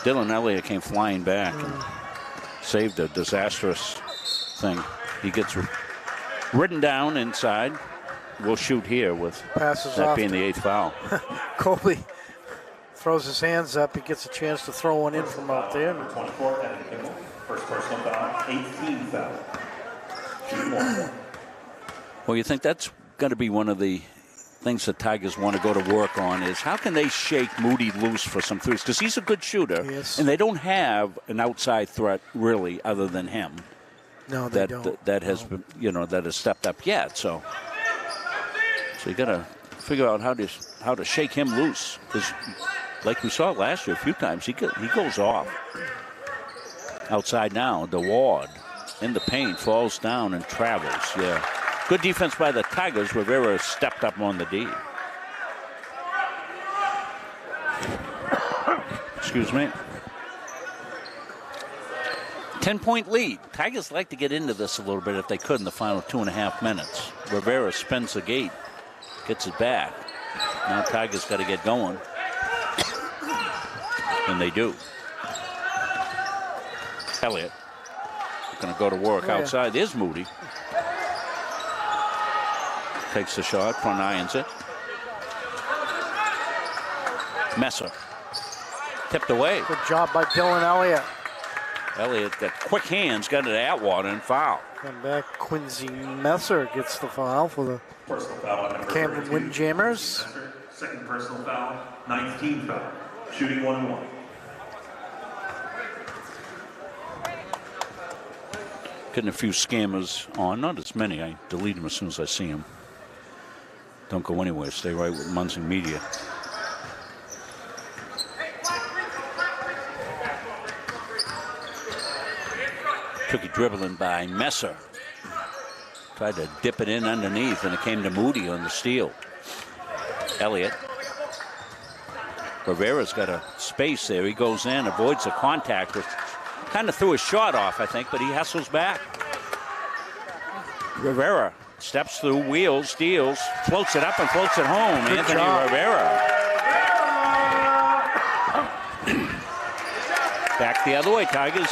Dylan Elliott came flying back and saved a disastrous thing. He gets ridden down inside. We'll shoot here with Passes that off being the 8th foul. Colby throws his hands up. He gets a chance to throw one in from out there. 24, Evan Kimball. First personal foul, 18 foul. Shoot 1. Well, you think that's going to be one of the things the Tigers want to go to work on is how can they shake Moody loose for some threes? Because he's a good shooter, Yes. and they don't have an outside threat really other than him. No, they don't. That has been, that has stepped up yet. So you got to figure out how to shake him loose. Because like we saw last year a few times, he goes off. Outside now, the Ward in the paint falls down and travels. Yeah, good defense by the Tigers. Rivera stepped up on the D. Excuse me. 10-point lead. Tigers like to get into this a little bit if they could in the final 2.5 minutes. Rivera spins the gate, gets it back. Now Tigers got to get going. And they do. Elliott going to go to work outside. There's Moody. Takes the shot, front irons it. Messer. Tipped away. Good job by Dylan Elliott. Elliott got quick hands, got it to Atwater and foul. Come back, Quincy Messer gets the foul for the Personal foul number Camden 32. Windjammers. Second personal foul, 19 foul. Shooting 1-1. Getting a few scammers on, not as many. I delete them as soon as I see them. Don't go anywhere. Stay right with Munzing Media. Tricky dribbling by Messer. Tried to dip it in underneath, and it came to Moody on the steal. Elliott. Rivera's got a space there. He goes in, avoids the contact, which kind of threw his shot off, I think, but he hustles back. Rivera steps through, wheels, steals, floats it up and floats it home. Good Anthony job. Rivera. Back the other way, Tigers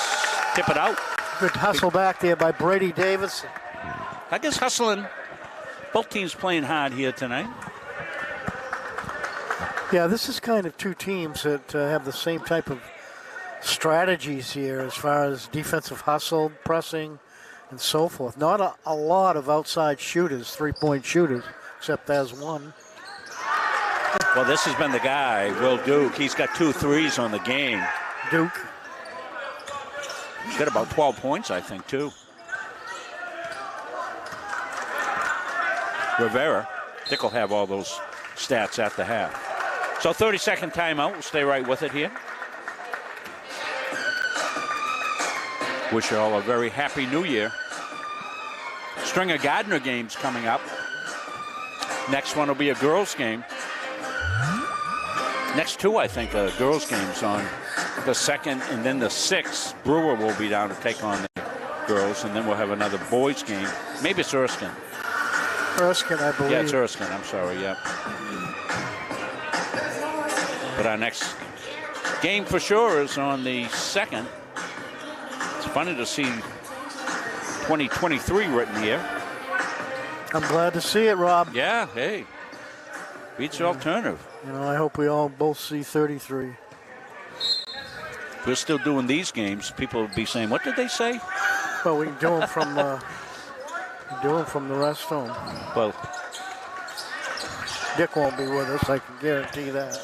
tip it out. Good hustle back there by Brady Davidson. I guess hustling. Both teams playing hard here tonight. Yeah, this is kind of two teams that have the same type of strategies here as far as defensive hustle, pressing, and so forth. Not a lot of outside shooters, three-point shooters, except there's one. Well, this has been the guy, Will Duke. He's got 2 threes on the game. Duke. He's got about 12 points, I think, too. Rivera. Dick will have all those stats at the half. So 30-second timeout. We'll stay right with it here. Wish you all a very happy new year. String of Gardiner games coming up. Next one will be a girls' game. Next 2, I think, girls' games on the 2nd and then the 6th. Brewer will be down to take on the girls, and then we'll have another boys' game. Maybe it's Erskine. Erskine, I believe. Yeah, it's Erskine. I'm sorry, yep. But our next game for sure is on the 2nd. It's funny to see 2023 written here. I'm glad to see it, Rob. Yeah, hey. Beats the alternative. You know, I hope we all both see 33. If we're still doing these games, people will be saying, what did they say? Well, we can do them from the rest home. Well, Dick won't be with us, I can guarantee that.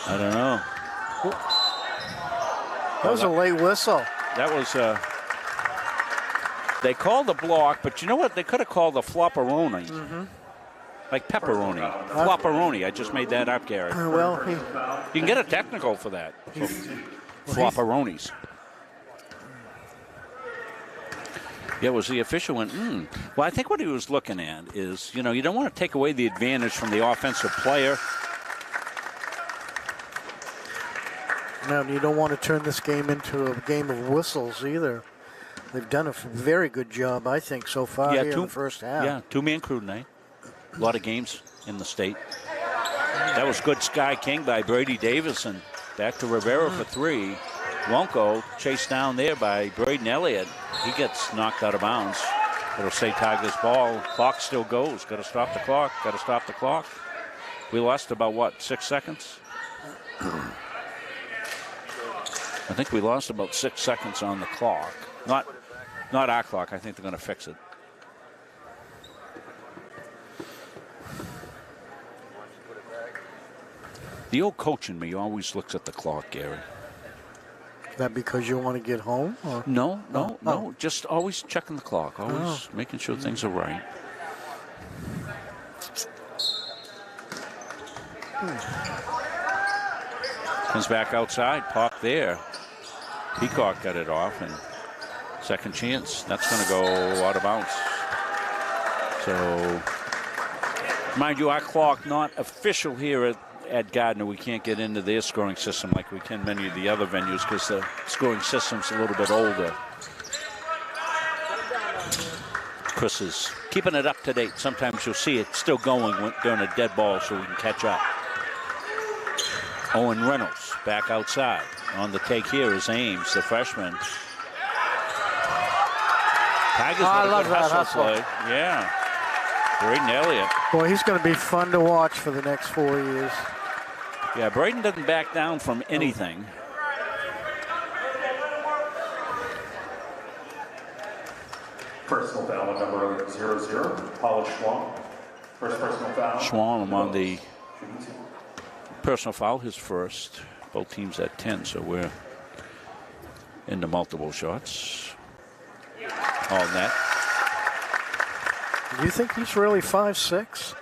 I don't know. That was a late whistle. That was, they called the block, but you know what? They could have called the flopperoni. Mm-hmm. Like pepperoni. Flopperoni. I just made that up, Gary. Well, you can get a technical for that. Flopperonis. Yeah, was the official went, Well, I think what he was looking at is, you know, you don't want to take away the advantage from the offensive player. No, you don't want to turn this game into a game of whistles either. They've done a very good job, I think, so far here in the first half. Yeah, 2-man crew tonight. A lot of games in the state. That was good Sky King by Brady Davison. Back to Rivera for 3. Won't go. Chased down there by Braden Elliott. He gets knocked out of bounds. It'll stay Tigers ball. Clock still goes. Got to stop the clock. Got to stop the clock. We lost about, what, 6 seconds? I think we lost about 6 seconds on the clock. Not our clock. I think they're going to fix it. The old coach in me always looks at the clock, Gary. Is that because you want to get home? Or? No. Just always checking the clock. Always making sure things are right. Comes back outside. Pop there. Peacock got it off. And second chance. That's going to go out of bounds. So, mind you, our clock not official here at Gardiner. We can't get into their scoring system like we can many of the other venues because the scoring system's a little bit older. Chris is keeping it up to date. Sometimes you'll see it still going during a dead ball so we can catch up. Owen Reynolds back outside. On the take here is Ames, the freshman. Tigers with a good hustle play. Yeah. Braden Elliott. Boy, he's going to be fun to watch for the next 4 years. Yeah, Braden doesn't back down from anything. Personal foul on number 00, Paul Schwam. First personal foul. Schwam on the personal foul, his first. Both teams at 10, so we're into multiple shots. All net. Do you think he's really 5'6"?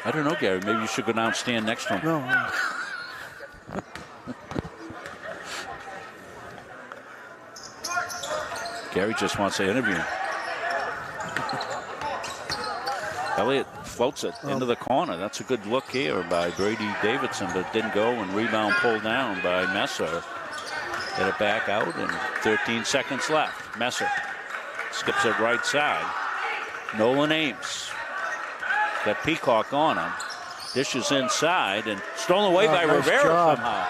I don't know, Gary. Maybe you should go down and stand next to him. No. Gary just wants to interview him. Elliott floats it into the corner. That's a good look here by Brady Davidson, but it didn't go, and rebound pulled down by Messer. Get it back out, and 13 seconds left. Messer skips it right side. Nolan Ames. Got Peacock on him. Dishes inside and stolen away by nice Rivera job. somehow.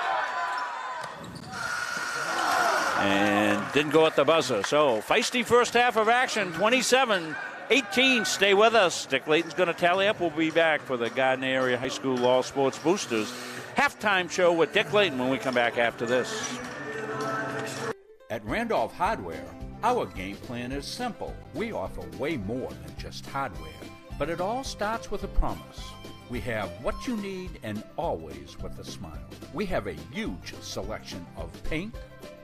and didn't go at the buzzer. So feisty first half of action, 27-18. Stay with us. Dick Layton's going to tally up. We'll be back for the Gardiner Area High School All Sports Boosters halftime show with Dick Layton when we come back after this. At Randolph Hardware, our game plan is simple. We offer way more than just hardware, but it all starts with a promise. We have what you need and always with a smile. We have a huge selection of paint,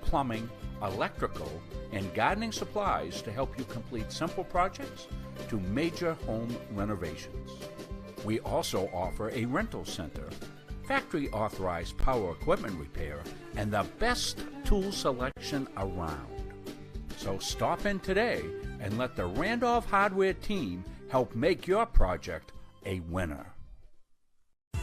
plumbing, electrical, and gardening supplies to help you complete simple projects to major home renovations. We also offer a rental center, factory authorized power equipment repair, and the best tool selection around. So stop in today and let the Randolph Hardware team help make your project a winner.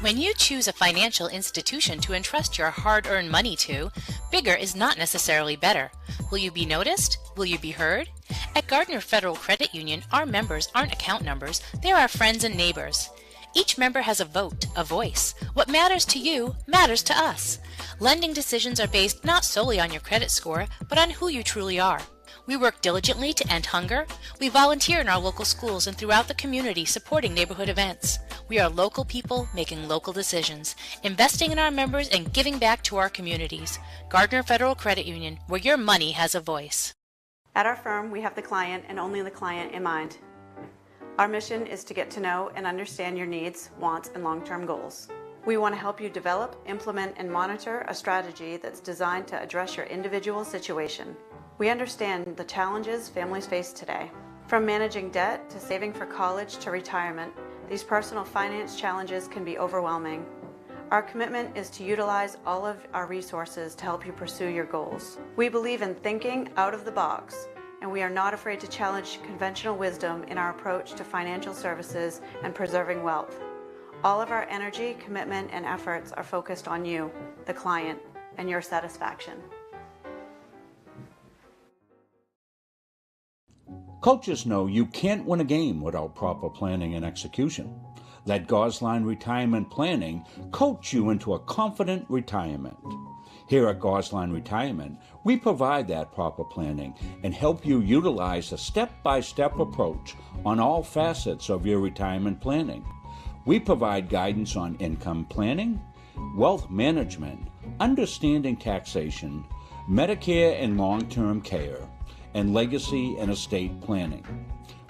When you choose a financial institution to entrust your hard-earned money to, bigger is not necessarily better. Will you be noticed? Will you be heard? At Gardiner Federal Credit Union, our members aren't account numbers, they're our friends and neighbors. Each member has a vote, a voice. What matters to you matters to us. Lending decisions are based not solely on your credit score, but on who you truly are. We work diligently to end hunger. We volunteer in our local schools and throughout the community supporting neighborhood events. We are local people making local decisions, investing in our members and giving back to our communities. Gardiner Federal Credit Union, where your money has a voice. At our firm, we have the client and only the client in mind. Our mission is to get to know and understand your needs, wants, and long-term goals. We want to help you develop, implement, and monitor a strategy that's designed to address your individual situation. We understand the challenges families face today. From managing debt to saving for college to retirement, these personal finance challenges can be overwhelming. Our commitment is to utilize all of our resources to help you pursue your goals. We believe in thinking out of the box, and we are not afraid to challenge conventional wisdom in our approach to financial services and preserving wealth. All of our energy, commitment, and efforts are focused on you, the client, and your satisfaction. Coaches know you can't win a game without proper planning and execution. Let Gosline Retirement Planning coach you into a confident retirement. Here at Gosline Retirement, we provide that proper planning and help you utilize a step-by-step approach on all facets of your retirement planning. We provide guidance on income planning, wealth management, understanding taxation, Medicare and long-term care, and legacy and estate planning.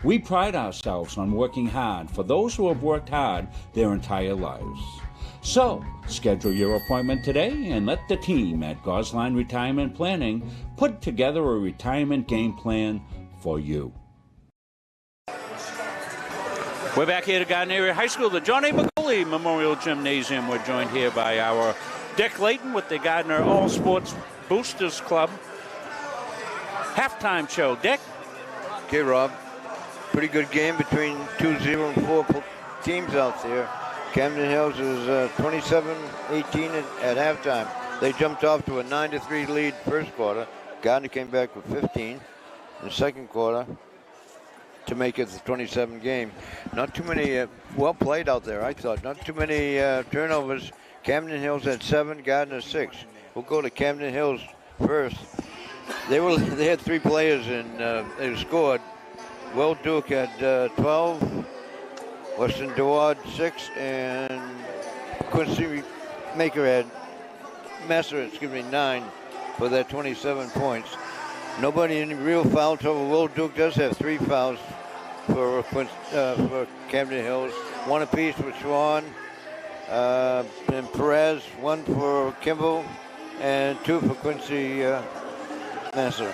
We pride ourselves on working hard for those who have worked hard their entire lives. So, schedule your appointment today and let the team at Gosline Retirement Planning put together a retirement game plan for you. We're back here at Gardiner Area High School, the John A. Magoli Memorial Gymnasium. We're joined here by our Dick Layton with the Gardiner All Sports Boosters Club halftime show. Dick? Okay, Rob. Pretty good game between 2-0 and 4 teams out there. Camden Hills is 27-18 at halftime. They jumped off to a 9-3 lead first quarter. Gardner came back with 15 in the second quarter to make it the 27 game. Not too many, well played out there, I thought. Not too many turnovers. Camden Hills had 7, Gardner 6. We'll go to Camden Hills first. They had 3 players and they scored. Will Duke had 12, Weston Deward 6, and Quincy Messer had 9 for their 27 points. Nobody in real foul trouble. Will Duke does have 3 fouls for Camden Hills. 1 apiece for Schwann and Perez, 1 for Kimball, and 2 for Quincy Messer.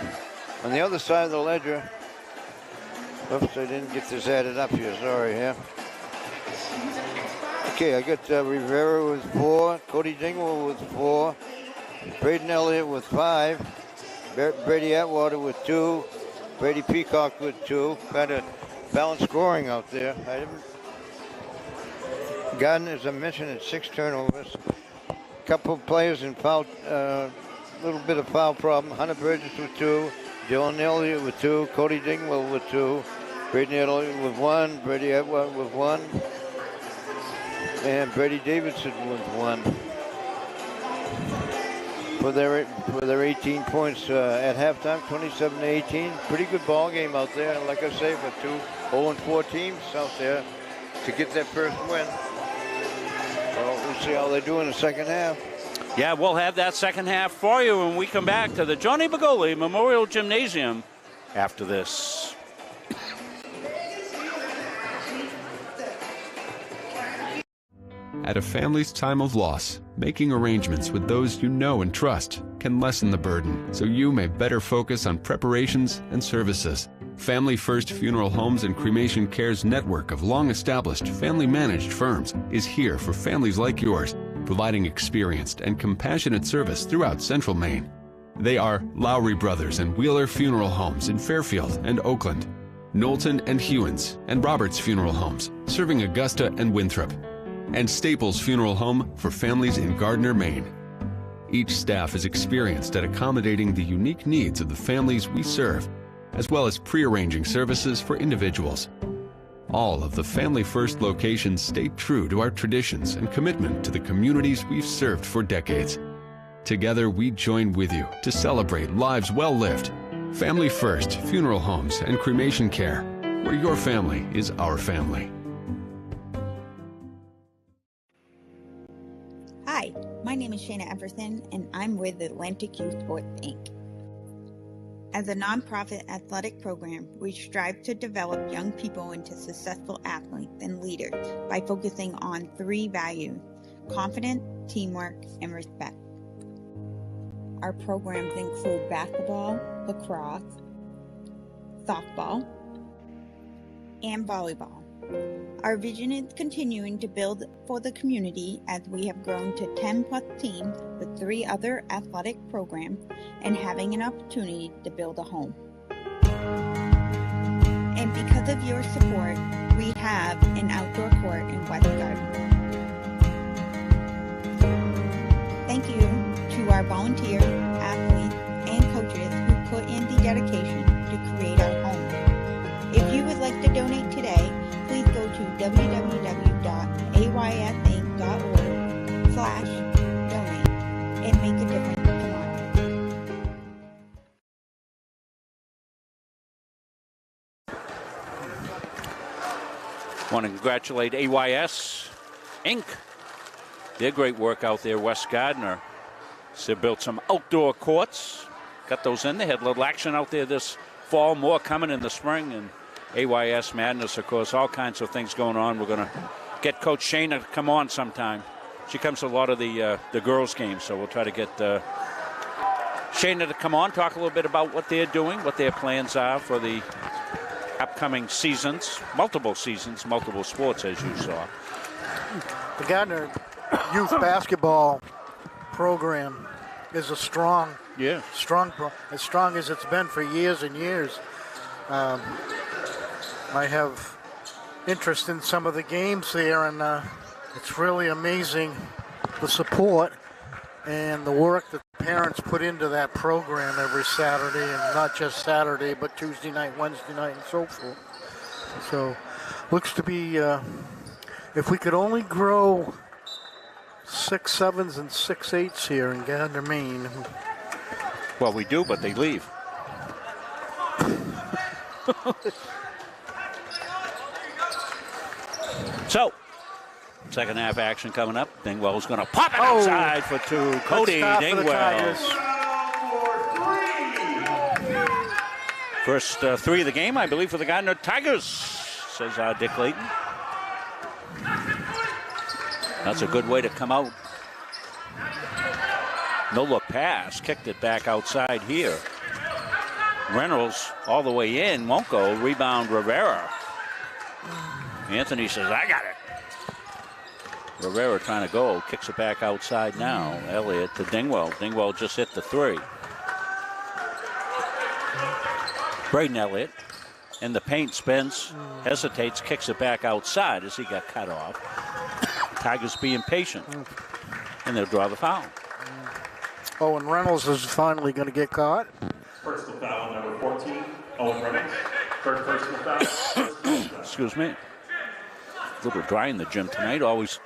On the other side of the ledger, oops, I didn't get this added up here, sorry, yeah. Okay, I got Rivera with 4, Cody Dingwall with 4, Braden Elliott with 5, Brady Atwater with 2, Brady Peacock with 2. Kind of balanced scoring out there. Gardner, as I mentioned, had 6 turnovers. A couple of players in foul, little bit of foul problem. Hunter Burgess with 2, Dylan Elliott with 2, Cody Dingwall with 2, Braden Elliott with 1, Brady Atwater with 1, and Brady Davidson with 1. for their 18 points at halftime, 27-18. Pretty good ball game out there. Like I say, for two 0-4 teams out there to get that first win. Well, we'll see how they do in the second half. Yeah, we'll have that second half for you when we come back to the Johnny Bagoli Memorial Gymnasium after this. At a family's time of loss, making arrangements with those you know and trust can lessen the burden, so you may better focus on preparations and services. Family First Funeral Homes and Cremation Care's network of long-established, family-managed firms is here for families like yours, providing experienced and compassionate service throughout Central Maine. They are Lowry Brothers and Wheeler Funeral Homes in Fairfield and Oakland, Knowlton and Hewins and Roberts Funeral Homes, serving Augusta and Winthrop, and Staples Funeral Home for families in Gardiner, Maine. Each staff is experienced at accommodating the unique needs of the families we serve, as well as pre-arranging services for individuals. All of the Family First locations stay true to our traditions and commitment to the communities we've served for decades. Together, we join with you to celebrate lives well lived. Family First Funeral Homes and Cremation Care, where your family is our family. Hi, my name is Shayna Everson, and I'm with Atlantic Youth Sports, Inc. As a nonprofit athletic program, we strive to develop young people into successful athletes and leaders by focusing on 3 values: confidence, teamwork, and respect. Our programs include basketball, lacrosse, softball, and volleyball. Our vision is continuing to build for the community as we have grown to 10+ teams with 3 other athletic programs and having an opportunity to build a home. And because of your support, we have an outdoor court in West Gardiner. Thank you to our volunteers, athletes, and coaches who put in the dedication to create our home. If you would like to donate today, please go to www.aysinc.org/donate and make a difference tomorrow. Want to congratulate AYS Inc. Their great work out there, West Gardiner. So they built some outdoor courts, got those in. They had a little action out there this fall, more coming in the spring, and AYS Madness, of course, all kinds of things going on. We're going to get Coach Shayna to come on sometime. She comes to a lot of the girls' games, so we'll try to get Shayna to come on, talk a little bit about what they're doing, what their plans are for the upcoming seasons, multiple sports, as you saw. The Gardner youth basketball program is a strong, as strong as it's been for years and years. I have interest in some of the games there, and it's really amazing the support and the work that parents put into that program every Saturday, and not just Saturday, but Tuesday night, Wednesday night, and so forth. So, looks to be, if we could only grow 6'7s and 6'8s here in Gardiner, Maine. Well, we do, but they leave. So, second half action coming up. Dingwell's going to pop it outside for 2. Cody Dingwell. First 3 of the game, I believe, for the Gardiner Tigers, says Dick Layton. That's a good way to come out. No-look pass, kicked it back outside here. Reynolds all the way in, won't go. Rebound Rivera. Anthony says, I got it. Rivera trying to go, kicks it back outside now. Elliott to Dingwell. Dingwell just hit the 3. Braden Elliott in the paint, spins, hesitates, kicks it back outside as he got cut off. Tigers being patient, and they'll draw the foul. Oh, and Reynolds is finally going to get caught. Personal foul number 14, Owen Reynolds. Third personal foul. Excuse me. A little dry in the gym tonight. Always,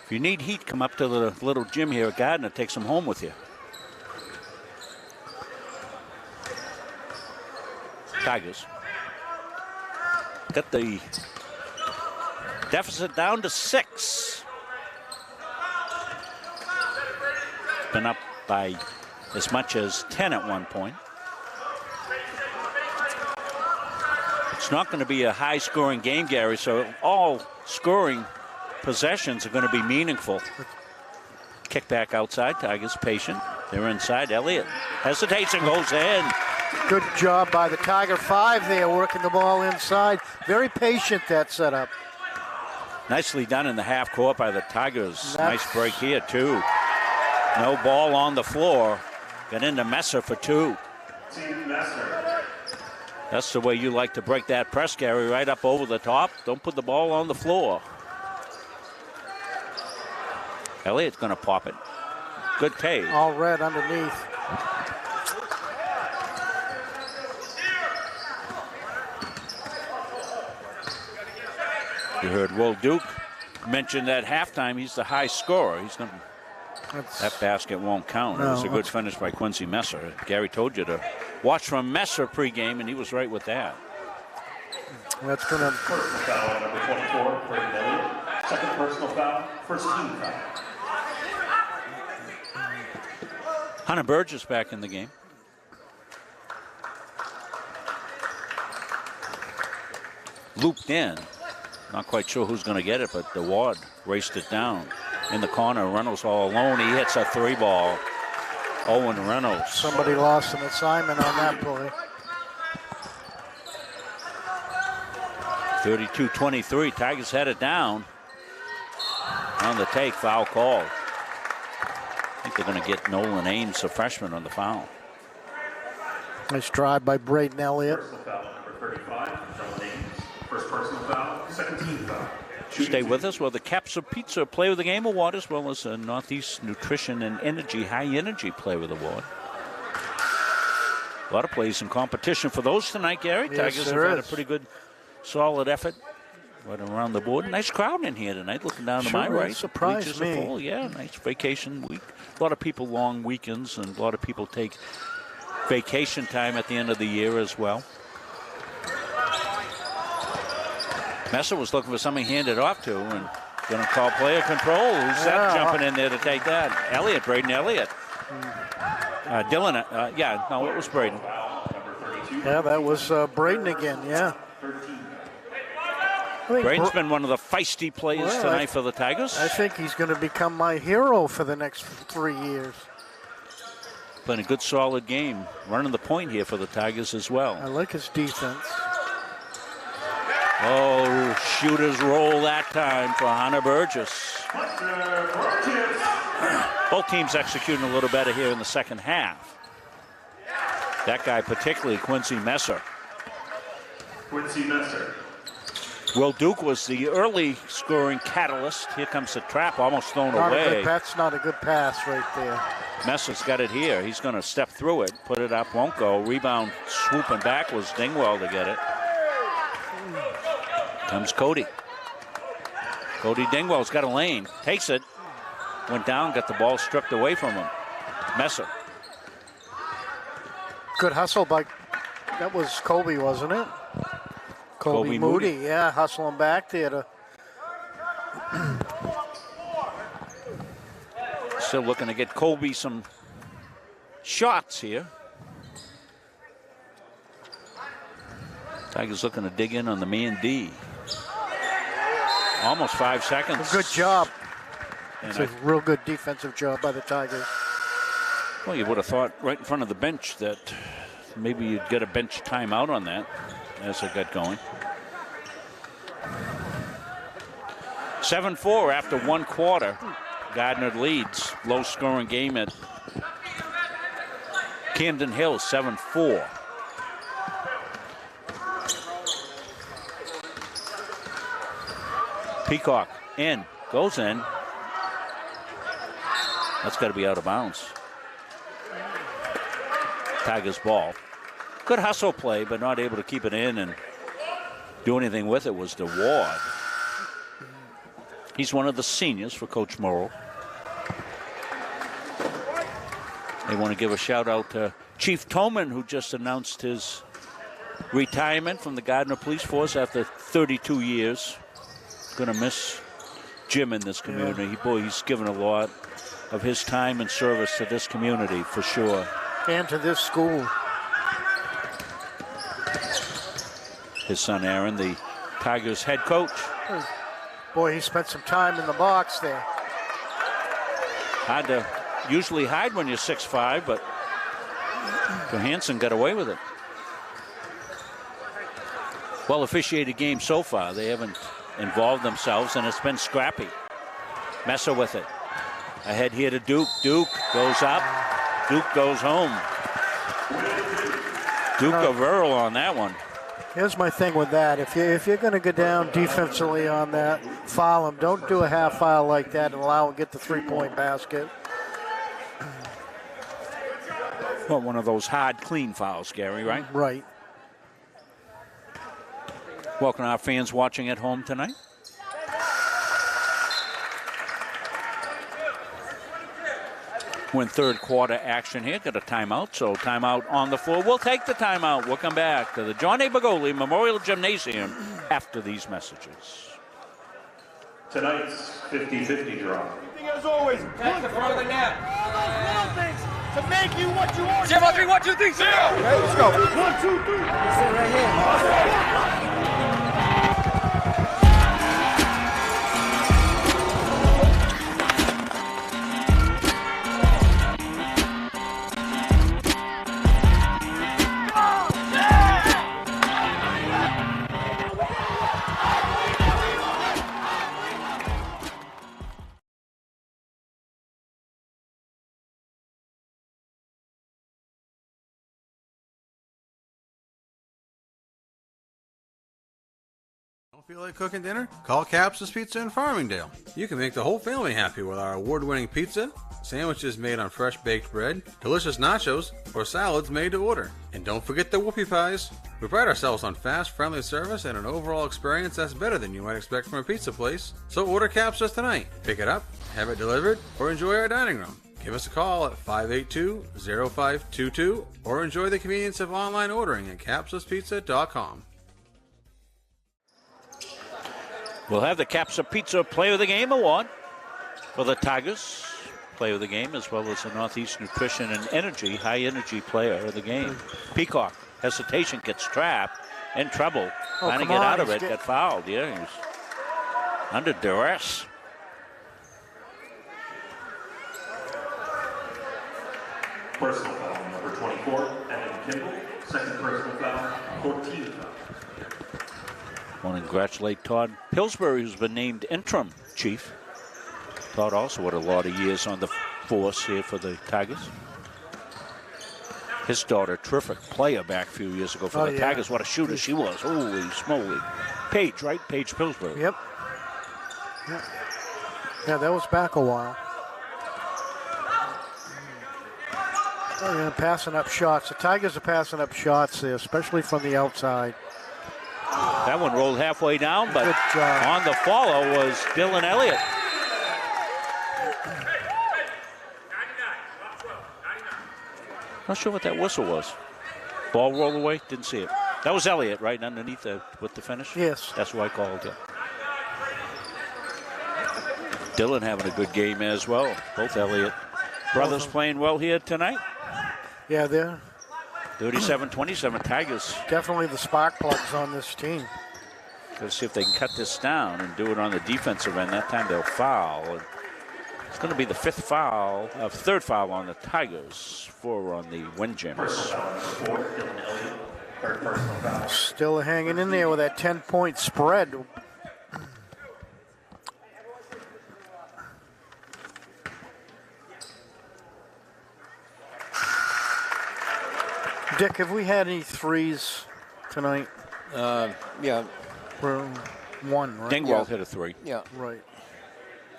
if you need heat, come up to the little gym here at Gardiner. Take some home with you. Tigers got the deficit down to 6. It's been up by as much as 10 at one point. It's not going to be a high-scoring game, Gary, so all scoring possessions are going to be meaningful. Kick back outside. Tigers patient. They're inside. Elliott hesitates and goes in. Good job by the Tiger 5 there, working the ball inside. Very patient, that setup. Nicely done in the half court by the Tigers. Nice break here, too. No ball on the floor. Got into Messer for 2. That's the way you like to break that press, Gary, right up over the top. Don't put the ball on the floor. Elliott's going to pop it. Good take. All red underneath. You heard Will Duke mention at halftime he's the high scorer. He's going to... That basket won't count. No, it was a good finish by Quincy Messer. Gary told you to watch from Messer pregame, and he was right with that. That's going to... Personal foul, number 24, Braden Elliott. Second personal foul, first team foul. Hunter Burgess back in the game. Looped in. Not quite sure who's going to get it, but DeWard raced it down. In the corner, Reynolds all alone. He hits a 3-ball. Owen Reynolds. Somebody lost an assignment on that play. 32-23. Tigers had it down. On the take, foul called. I think they're going to get Nolan Ames, a freshman, on the foul. Nice drive by Braden Elliott. Personal foul, number 35, Nolan Ames. First personal foul, second team foul. Stay with us. Well, the Caps of Pizza Player of the Game Award, as well as the Northeast Nutrition and Energy High Energy Player of the Award. A lot of plays in competition for those tonight, Gary. Yes, Tigers have there had a is. pretty good, solid effort right around the board. Nice crowd in here tonight. Looking down to my Sure, right, it surprised bleachers are me. full. Yeah, nice vacation week. A lot of people long weekends, and a lot of people take vacation time at the end of the year as well. Messer was looking for something handed off to, and going to call player control. Who's that jumping in there to take that? Elliott, Braden Elliott. Dylan, it was Braden. Yeah, that was Braden again, yeah. Braden's been one of the feisty players tonight for the Tigers. I think he's going to become my hero for the next 3 years. Playing a good, solid game. Running the point here for the Tigers as well. I like his defense. Oh, shooters roll that time for Hunter Burgess. Both teams executing a little better here in the second half. That guy particularly, Quincy Messer. Quincy Messer. Will Duke was the early scoring catalyst. Here comes the trap, almost thrown away. That's not a good pass right there. Messer's got it here. He's going to step through it, put it up, won't go. Rebound swooping back was Dingwell to get it. Comes Cody. Cody Dingwell's got a lane. Takes it. Went down, got the ball stripped away from him. Messer. Good hustle by, that was Kobe, wasn't it? Kobe Moody, yeah, hustling back there to. Still looking to get Kobe some shots here. Tigers looking to dig in on the man D. Almost 5 seconds. Good job. And it's a real good defensive job by the Tigers. Well, you would have thought right in front of the bench that maybe you'd get a bench timeout on that as it got going. 7-4 after 1 quarter. Gardiner leads. Low scoring game at Camden Hill, 7-4. Peacock in, goes in. That's got to be out of bounds. Tigers ball. Good hustle play, but not able to keep it in and do anything with it was DeWard. He's one of the seniors for Coach Morrow. They want to give a shout out to Chief Toman, who just announced his retirement from the Gardiner Police Force after 32 years. Going to miss Jim in this community. Boy, he's given a lot of his time and service to this community for sure. And to this school. His son Aaron, the Tigers head coach. Boy, he spent some time in the box there. Hard to usually hide when you're 6'5", but Johansson got away with it. Well officiated game so far. They haven't involved themselves, and it's been scrappy. Messer with it. Ahead here to Duke. Duke goes up. Duke goes home. Duke of Earl on that one. Here's my thing with that. If you're going to go down defensively on that, foul him. Don't do a half foul like that and allow him to get the three-point basket. Well, one of those hard, clean fouls, Gary, right? Right. Welcome to our fans watching at home tonight. We're in third quarter action here. Got a timeout, so timeout on the floor. We'll take the timeout. We'll come back to the John A. Bagoli Memorial Gymnasium after these messages. Tonight's 50-50 draw. As always, Pass the front of the net. all those little things to make you what you are. 0, 3, 1, 2, 3, 0. Okay, let's go. 1, 2, 3. Sit right here. Feel like cooking dinner? Call Capsa's Pizza in Farmingdale. You can make the whole family happy with our award-winning pizza, sandwiches made on fresh baked bread, delicious nachos, or salads made to order. And don't forget the whoopie pies. We pride ourselves on fast, friendly service and an overall experience that's better than you might expect from a pizza place. So order Capsa's tonight. Pick it up, have it delivered, or enjoy our dining room. Give us a call at 582-0522 or enjoy the convenience of online ordering at capsaspizza.com. We'll have the Capsa Pizza Player of the Game award for the Tigers. Player of the Game, as well as the Northeast Nutrition and Energy High Energy Player of the Game. Peacock, hesitation, gets trapped, in trouble. Trying to get out of it, got fouled. Yeah, he was under duress. Personal foul number 24, Evan Kimball. Second personal foul, 14 foul. I want to congratulate Todd Pillsbury, who's been named interim chief. Todd also had a lot of years on the force here for the Tigers. His daughter, terrific player back a few years ago for the Tigers. What a shooter she was. Holy smoly. Paige, right? Paige Pillsbury. Yep. Yeah, that was back a while. Oh, yeah, passing up shots. The Tigers are passing up shots there, especially from the outside. That one rolled halfway down, but on the follow was Dylan Elliott. Not sure what that whistle was. Ball rolled away, didn't see it. That was Elliott right underneath with the finish? Yes. That's why I called it. Dylan having a good game as well. Both Elliott brothers playing well here tonight. Yeah, they're 37-27 Tigers. Definitely the spark plugs on this team. Let's see if they can cut this down and do it on the defensive end. That time they'll foul. It's going to be the third foul on the Tigers, 4 on the Windjammers. Still hanging in there with that 10-point spread. Dick, have we had any threes tonight? Yeah. For one, right? Dingwall hit a 3. Yeah. Right.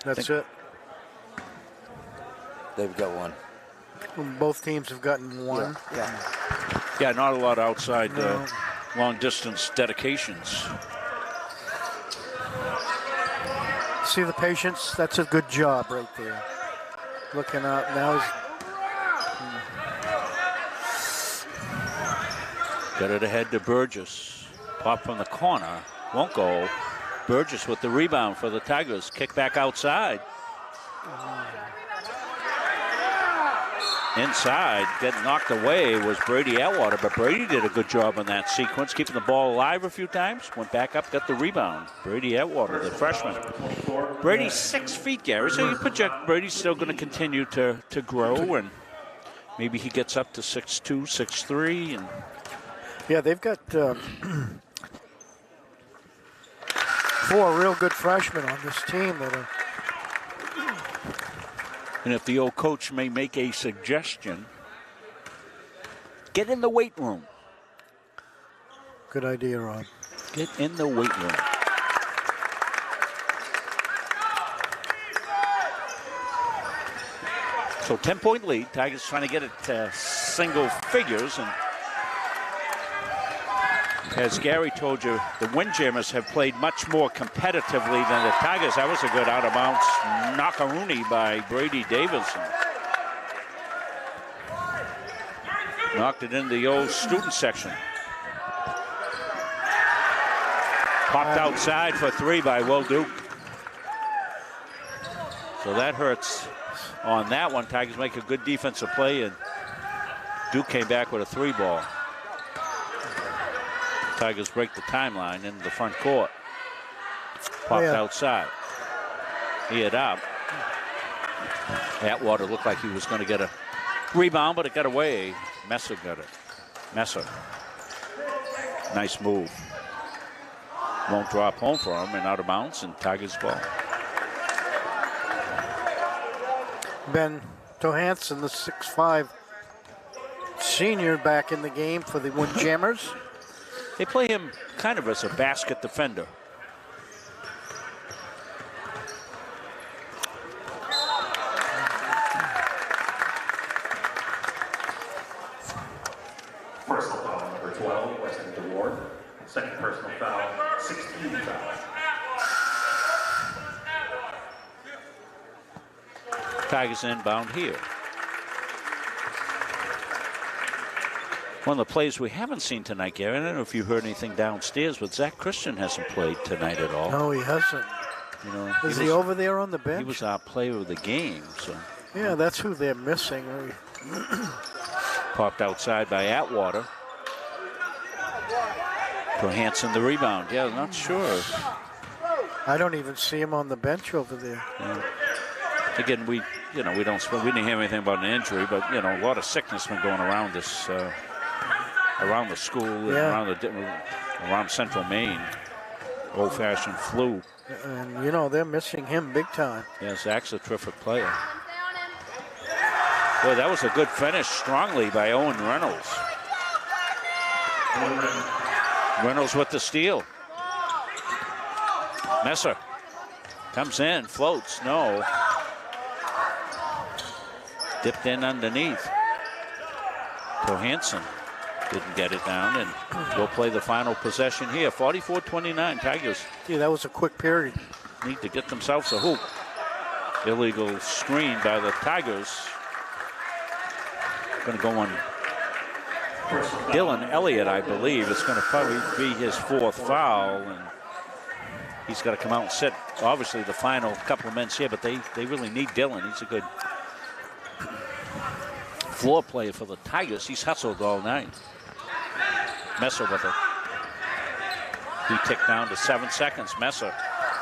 That's it. They've got one. Both teams have gotten one. Yeah, not a lot outside long-distance dedications. See the patience? That's a good job right there. Looking up. Now Got it ahead to Burgess. Pop from the corner. Won't go. Burgess with the rebound for the Tigers. Kick back outside. Inside, getting knocked away was Brady Atwater, but Brady did a good job on that sequence, keeping the ball alive a few times. Went back up, got the rebound. Brady Atwater, the freshman. Brady's 6 feet, Gary, so you project Brady's still going to continue to grow, and maybe he gets up to 6'2", 6'3", and yeah, they've got 4 real good freshmen on this team that are. And if the old coach may make a suggestion, get in the weight room. Good idea, Rob. Get in the weight room. So 10-point lead. Tigers trying to get it to single figures. And as Gary told you, the Windjammers have played much more competitively than the Tigers. That was a good out-of-bounds knockaroony by Brady Davison. Knocked it into the old student section. Popped outside for 3 by Will Duke. So that hurts on that one. Tigers make a good defensive play, and Duke came back with a 3 ball. Tigers break the timeline into the front court. Popped outside. He hit up. Atwater looked like he was going to get a rebound, but it got away. Messer got it. Messer. Nice move. Won't drop home for him, and out of bounds, and Tigers ball. Ben Johansson, the 6'5" senior, back in the game for the Windjammers. They play him kind of as a basket defender. Personal foul number 12, Weston DeWard. Second personal foul, 16 foul. Tigers inbound here. One of the plays we haven't seen tonight, Gary. I don't know if you heard anything downstairs, but Zach Christian hasn't played tonight at all. No, he hasn't. You know, Is he over there on the bench? He was our player of the game. So yeah, that's who they're missing. Popped outside by Atwater. Johansson the rebound. Yeah, not sure. I don't even see him on the bench over there. Yeah. Again, we didn't hear anything about an injury, but a lot of sickness been going around this. Around the school, and around central Maine. Old-fashioned flu. And, they're missing him big time. Yeah, Zach's a terrific player. Boy, that was a good finish strongly by Owen Reynolds. Reynolds with the steal. Messer comes in, floats, no. Dipped in underneath. Johansson didn't get it down, and we'll play the final possession here. 44-29 Tigers. Yeah, that was a quick period. Need to get themselves a hoop. Illegal screen by the Tigers. Going to go on Dylan Elliott, I believe. It's going to probably be his 4th foul, and he's got to come out and sit. Obviously, the final couple of minutes here, but they really need Dylan. He's a good floor player for the Tigers. He's hustled all night. Messer with it. He ticked down to 7 seconds. Messer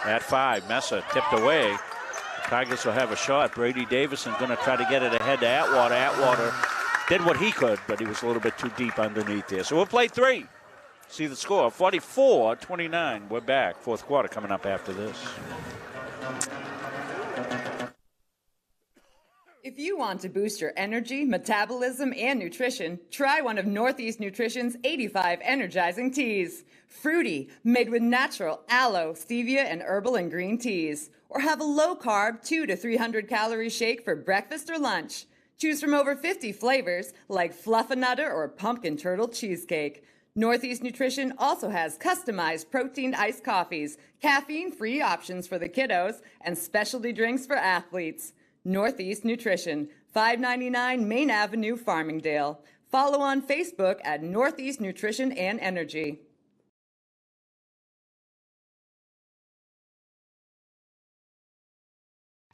at 5. Messer tipped away. The Tigers will have a shot. Brady Davison going to try to get it ahead to Atwater. Atwater did what he could, but he was a little bit too deep underneath there. So we'll play 3. See the score, 44-29. We're back. 4th quarter coming up after this. If you want to boost your energy, metabolism, and nutrition, try one of Northeast Nutrition's 85 energizing teas. Fruity, made with natural aloe, stevia, and herbal and green teas. Or have a low-carb 200 to 300 calorie shake for breakfast or lunch. Choose from over 50 flavors like Fluffernutter or Pumpkin Turtle Cheesecake. Northeast Nutrition also has customized protein iced coffees, caffeine-free options for the kiddos, and specialty drinks for athletes. Northeast Nutrition, 599 Main Avenue, Farmingdale. Follow on Facebook at Northeast Nutrition and Energy.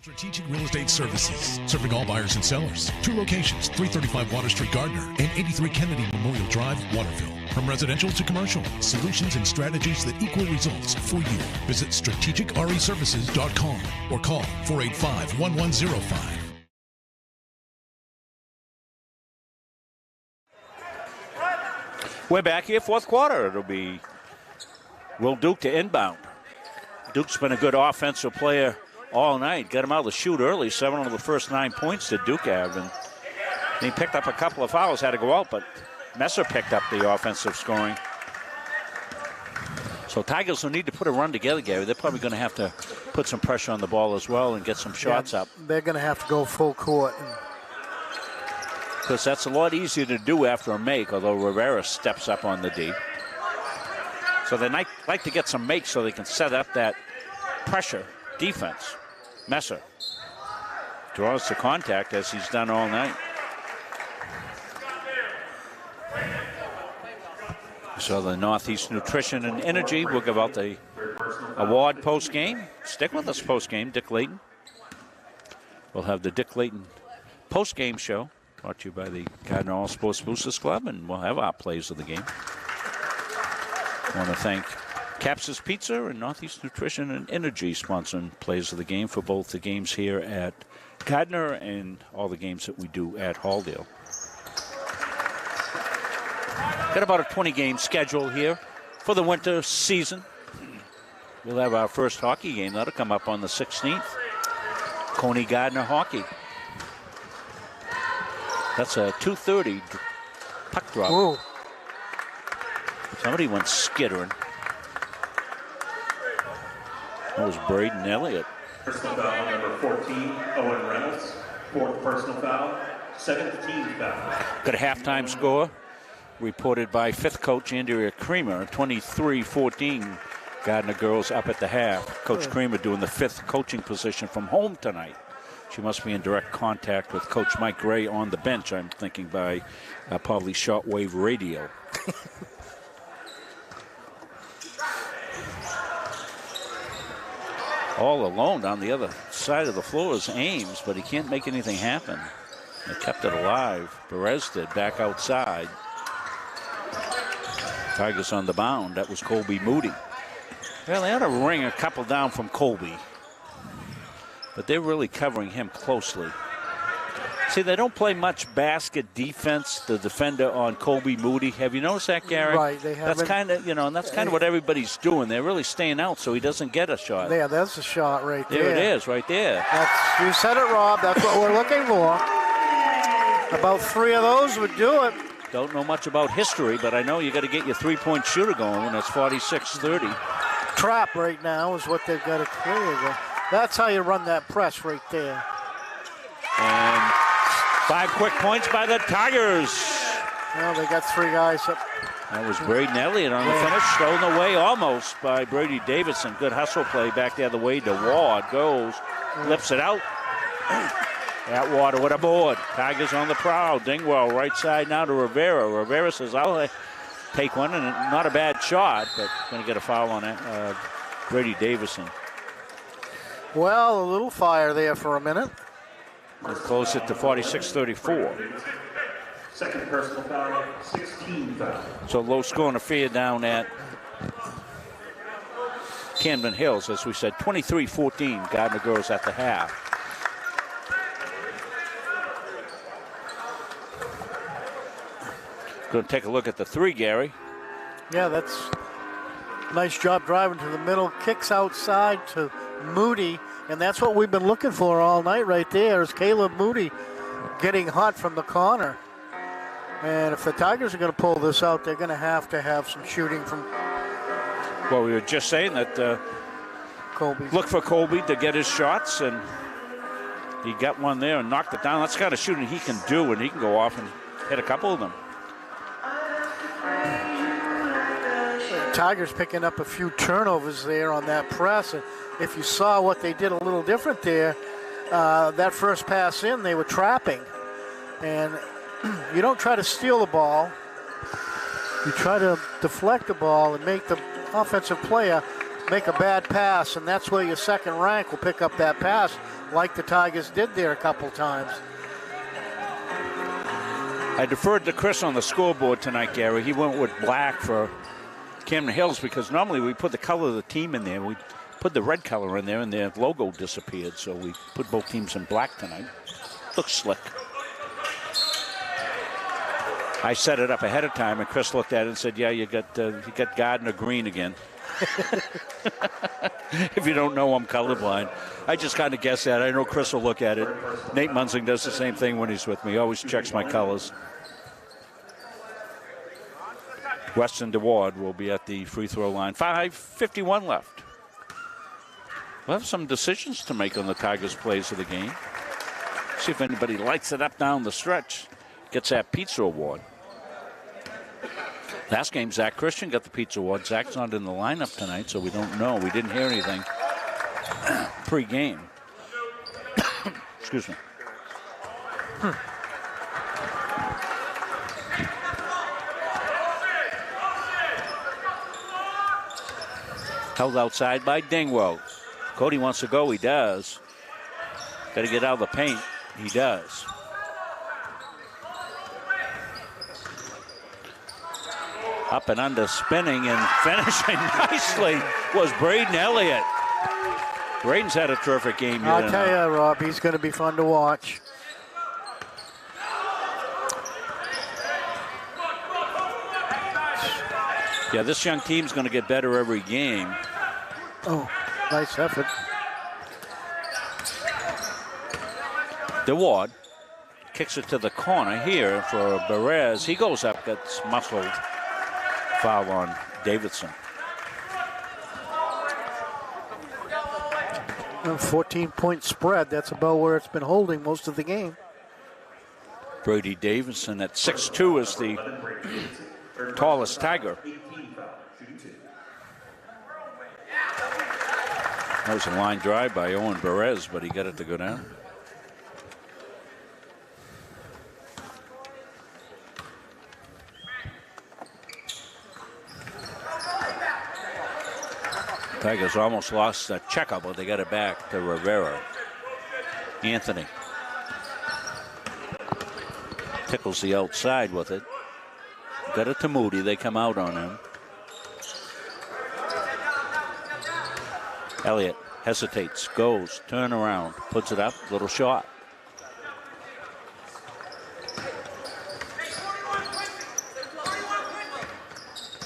Strategic Real Estate Services, serving all buyers and sellers. 2 locations, 335 Water Street, Gardiner, and 83 Kennedy Memorial Drive, Waterville. From residential to commercial, solutions and strategies that equal results for you. Visit strategicreservices.com or call 485-1105. We're back here, fourth quarter. It'll be Will Duke to inbound. Duke's been a good offensive player all night. Got him out of the shoot early. 7 of the first 9 points that Duke have. And he picked up a couple of fouls, had to go out, but Messer picked up the offensive scoring. So Tigers will need to put a run together, Gary. They're probably going to have to put some pressure on the ball as well and get some shots up. They're going to have to go full court. Because that's a lot easier to do after a make, although Rivera steps up on the D. So they like to get some makes so they can set up that pressure defense. Messer draws the contact as he's done all night. So the Northeast Nutrition and Energy will give out the award post-game. Stick with us post-game, Dick Layton. We'll have the Dick Layton post-game show brought to you by the Gardiner All Sports Boosters Club, and we'll have our plays of the game. I want to thank Caps's Pizza and Northeast Nutrition and Energy sponsoring plays of the game for both the games here at Gardiner and all the games that we do at Halldale. Got about a 20-game schedule here for the winter season. We'll have our first hockey game. That'll come up on the 16th. Coney Gardiner hockey. That's a 2:30 puck drop. Whoa. Somebody went skittering. That was Braden Elliott. Personal foul number 14, Owen Reynolds. 4th personal foul, 7th team foul. Got a halftime score reported by 5th coach Andrea Creamer. 23-14 Gardiner girls up at the half. Coach Creamer doing the 5th coaching position from home tonight. She must be in direct contact with Coach Mike Gray on the bench, I'm thinking, by probably shortwave radio. All alone down the other side of the floor is Ames, but he can't make anything happen. They kept it alive. Perez did, back outside. Tigers on the bound. That was Colby Moody. Well, they ought to ring a couple down from Colby, but they're really covering him closely. See, they don't play much basket defense, the defender on Colby Moody. Have you noticed that, Gary? Right, they haven't. That's kind of, and that's kind of what everybody's doing. They're really staying out so he doesn't get a shot. Yeah, that's a shot right there. There it is, right there. You said it, Rob. That's what we're looking for. About 3 of those would do it. Don't know much about history, but I know you got to get your three-point shooter going when it's 46-30. Trap right now is what they've got to clear. That's how you run that press right there. And 5 quick points by the Tigers. Well, they got 3 guys up. That was Braden Elliott on the finish. Stolen away almost by Brady Davidson. Good hustle play back the other way. DeWard goes, lifts it out. Atwater with a board. Tigers on the prowl. Dingwell right side now to Rivera. Rivera says, I'll take one, and not a bad shot, but going to get a foul on it. Brady Davidson. Well, a little fire there for a minute. We'll close it to 46-34. 2nd personal foul, 16 foul. So low scoring affair down at Camden Hills, as we said, 23-14. Gardiner girls at the half. Going to take a look at the 3, Gary. Yeah, that's a nice job driving to the middle. Kicks outside to Moody, and that's what we've been looking for all night right there is Caleb Moody getting hot from the corner. And if the Tigers are going to pull this out, they're going to have some shooting from... Well, we were just saying that Colby. Look for Colby to get his shots, and he got one there and knocked it down. That's the kind of shooting he can do, and he can go off and hit a couple of them. Tigers picking up a few turnovers there on that press. And if you saw what they did a little different there, that first pass in, they were trapping. And you don't try to steal the ball. You try to deflect the ball and make the offensive player make a bad pass, and that's where your second rank will pick up that pass, like the Tigers did there a couple times. I deferred to Chris on the scoreboard tonight, Gary. He went with black for Camden Hills because normally we put the color of the team in there. We put the red color in there, and their logo disappeared, so we put both teams in black tonight. Looks slick. I set it up ahead of time, and Chris looked at it and said, yeah, you got Gardiner green again. If you don't know, I'm colorblind. I just kind of guess that. I know Chris will look at it. Nate Munzing does the same thing when he's with me. He always checks my colors. Weston DeWard will be at the free throw line. 5:51 left. We'll have some decisions to make on the Tigers' plays of the game. See if anybody lights it up down the stretch. Gets that pizza award. Last game, Zach Christian got the pizza award. Zach's not in the lineup tonight, so we don't know. We didn't hear anything pre-game. Excuse me. Held outside by Dingwell. Cody wants to go. He does. Got to get out of the paint. He does. Up and under, spinning and finishing nicely was Braden Elliott. Braden's had a terrific game. I'll tell you, Rob, he's going to be fun to watch. Yeah, this young team's going to get better every game. Oh, nice effort. DeWard kicks it to the corner here for Perez. He goes up, gets muscled. Foul on Davidson. 14-point spread. That's about where it's been holding most of the game. Brady Davidson at 6'2" is the tallest Tiger. That was a line drive by Owen Perez, but he got it to go down. Tigers almost lost the checkup, but they got it back to Rivera. Anthony tickles the outside with it. Got it to Moody. They come out on him. Elliott hesitates, goes, turn around, puts it up, little shot.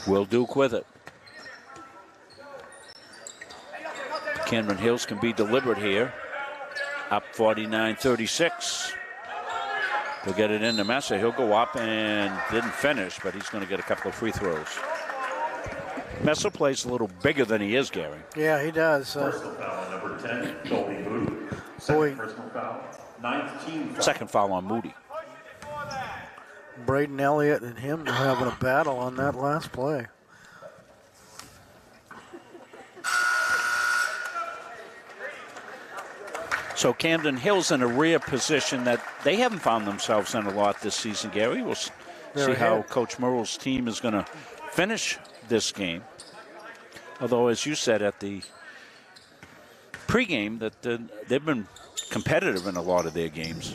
Will Duke with it. Camden Hills can be deliberate here. Up 49-36. They'll get it into Messer. He'll go up and didn't finish, but he's going to get a couple of free throws. Messer plays a little bigger than he is, Gary. Yeah, he does. Personal foul, number 10, Colby Moody. Second personal foul, 19 foul. Second foul on Moody. Braden Elliott and him are having a battle on that last play. So Camden Hills in a rear position that they haven't found themselves in a lot this season, Gary. We'll see how Coach Murrell's team is going to finish this game. Although, as you said at the pregame, that they've been competitive in a lot of their games.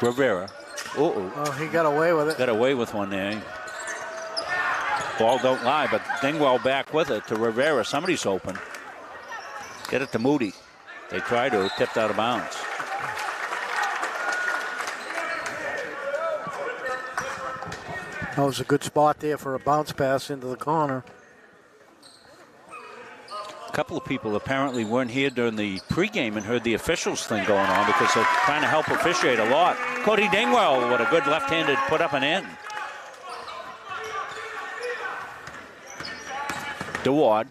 Rivera. Oh, he got away with it. Got away with one there. Ball don't lie, but Dingwell back with it to Rivera. Somebody's open. Get it to Moody. They try to, tipped out of bounds. That was a good spot there for a bounce pass into the corner. A couple of people apparently weren't here during the pregame and heard the officials thing going on because they're trying to help officiate a lot. Cody Dingwell with a good left-handed put up and in. DeWard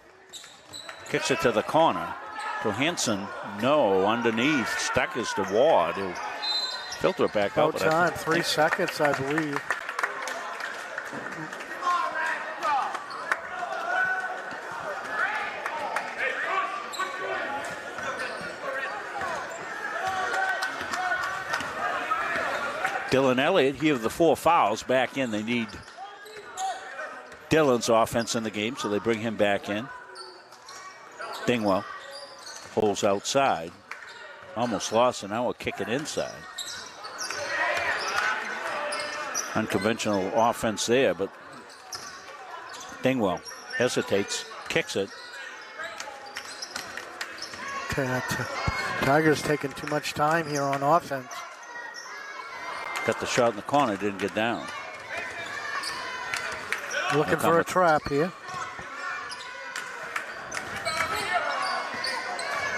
kicks it to the corner. Johansson, no, underneath. Stuck is DeWard. He'll filter it back out. About time, 3 seconds, I believe. Dylan Elliott, he of the 4 fouls, back in. They need Dylan's offense in the game, so they bring him back in. Dingwell pulls outside. Almost lost, and now we'll kick it inside. Unconventional offense there, but Dingwell hesitates, kicks it. Okay, Tigers taking too much time here on offense. Got the shot in the corner, didn't get down. Looking for a trap here.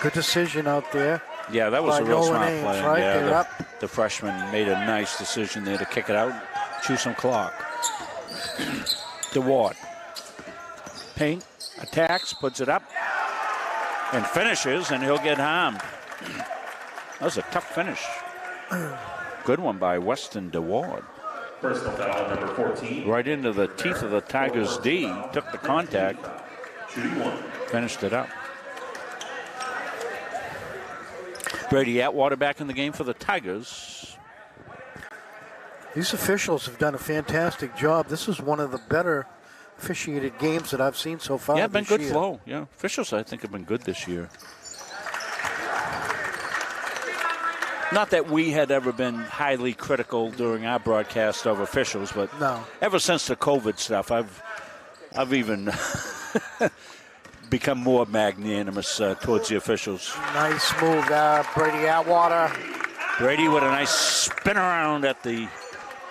Good decision out there. Yeah, that was a real smart Ames, play. right? Yeah, They're up. the freshman made a nice decision there to kick it out, chew some clock. DeWard. Paint, attacks, puts it up, and finishes, and he'll get harmed. That was a tough finish. Good one by Weston DeWard. Personal foul number 14. Right into the teeth of the Tigers' D. Took the contact. Shooting 1. Finished it up. Brady Atwater back in the game for the Tigers. These officials have done a fantastic job. This is one of the better officiated games that I've seen so far. Yeah, been this good year. flow. Yeah, officials I think have been good this year. Not that we had ever been highly critical during our broadcast of officials, but no. Ever since the COVID stuff, I've even become more magnanimous towards the officials. Nice move, Brady Atwater. Brady with a nice spin around at the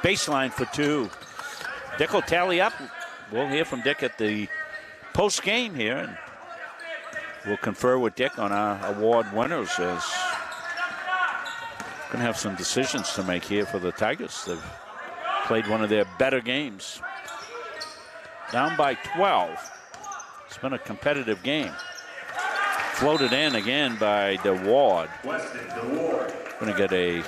baseline for 2. Dick will tally up. We'll hear from Dick at the post game here, and we'll confer with Dick on our award winners. As going to have some decisions to make here for the Tigers. They've played one of their better games. Down by 12. It's been a competitive game. Floated in again by DeWard. Going to get a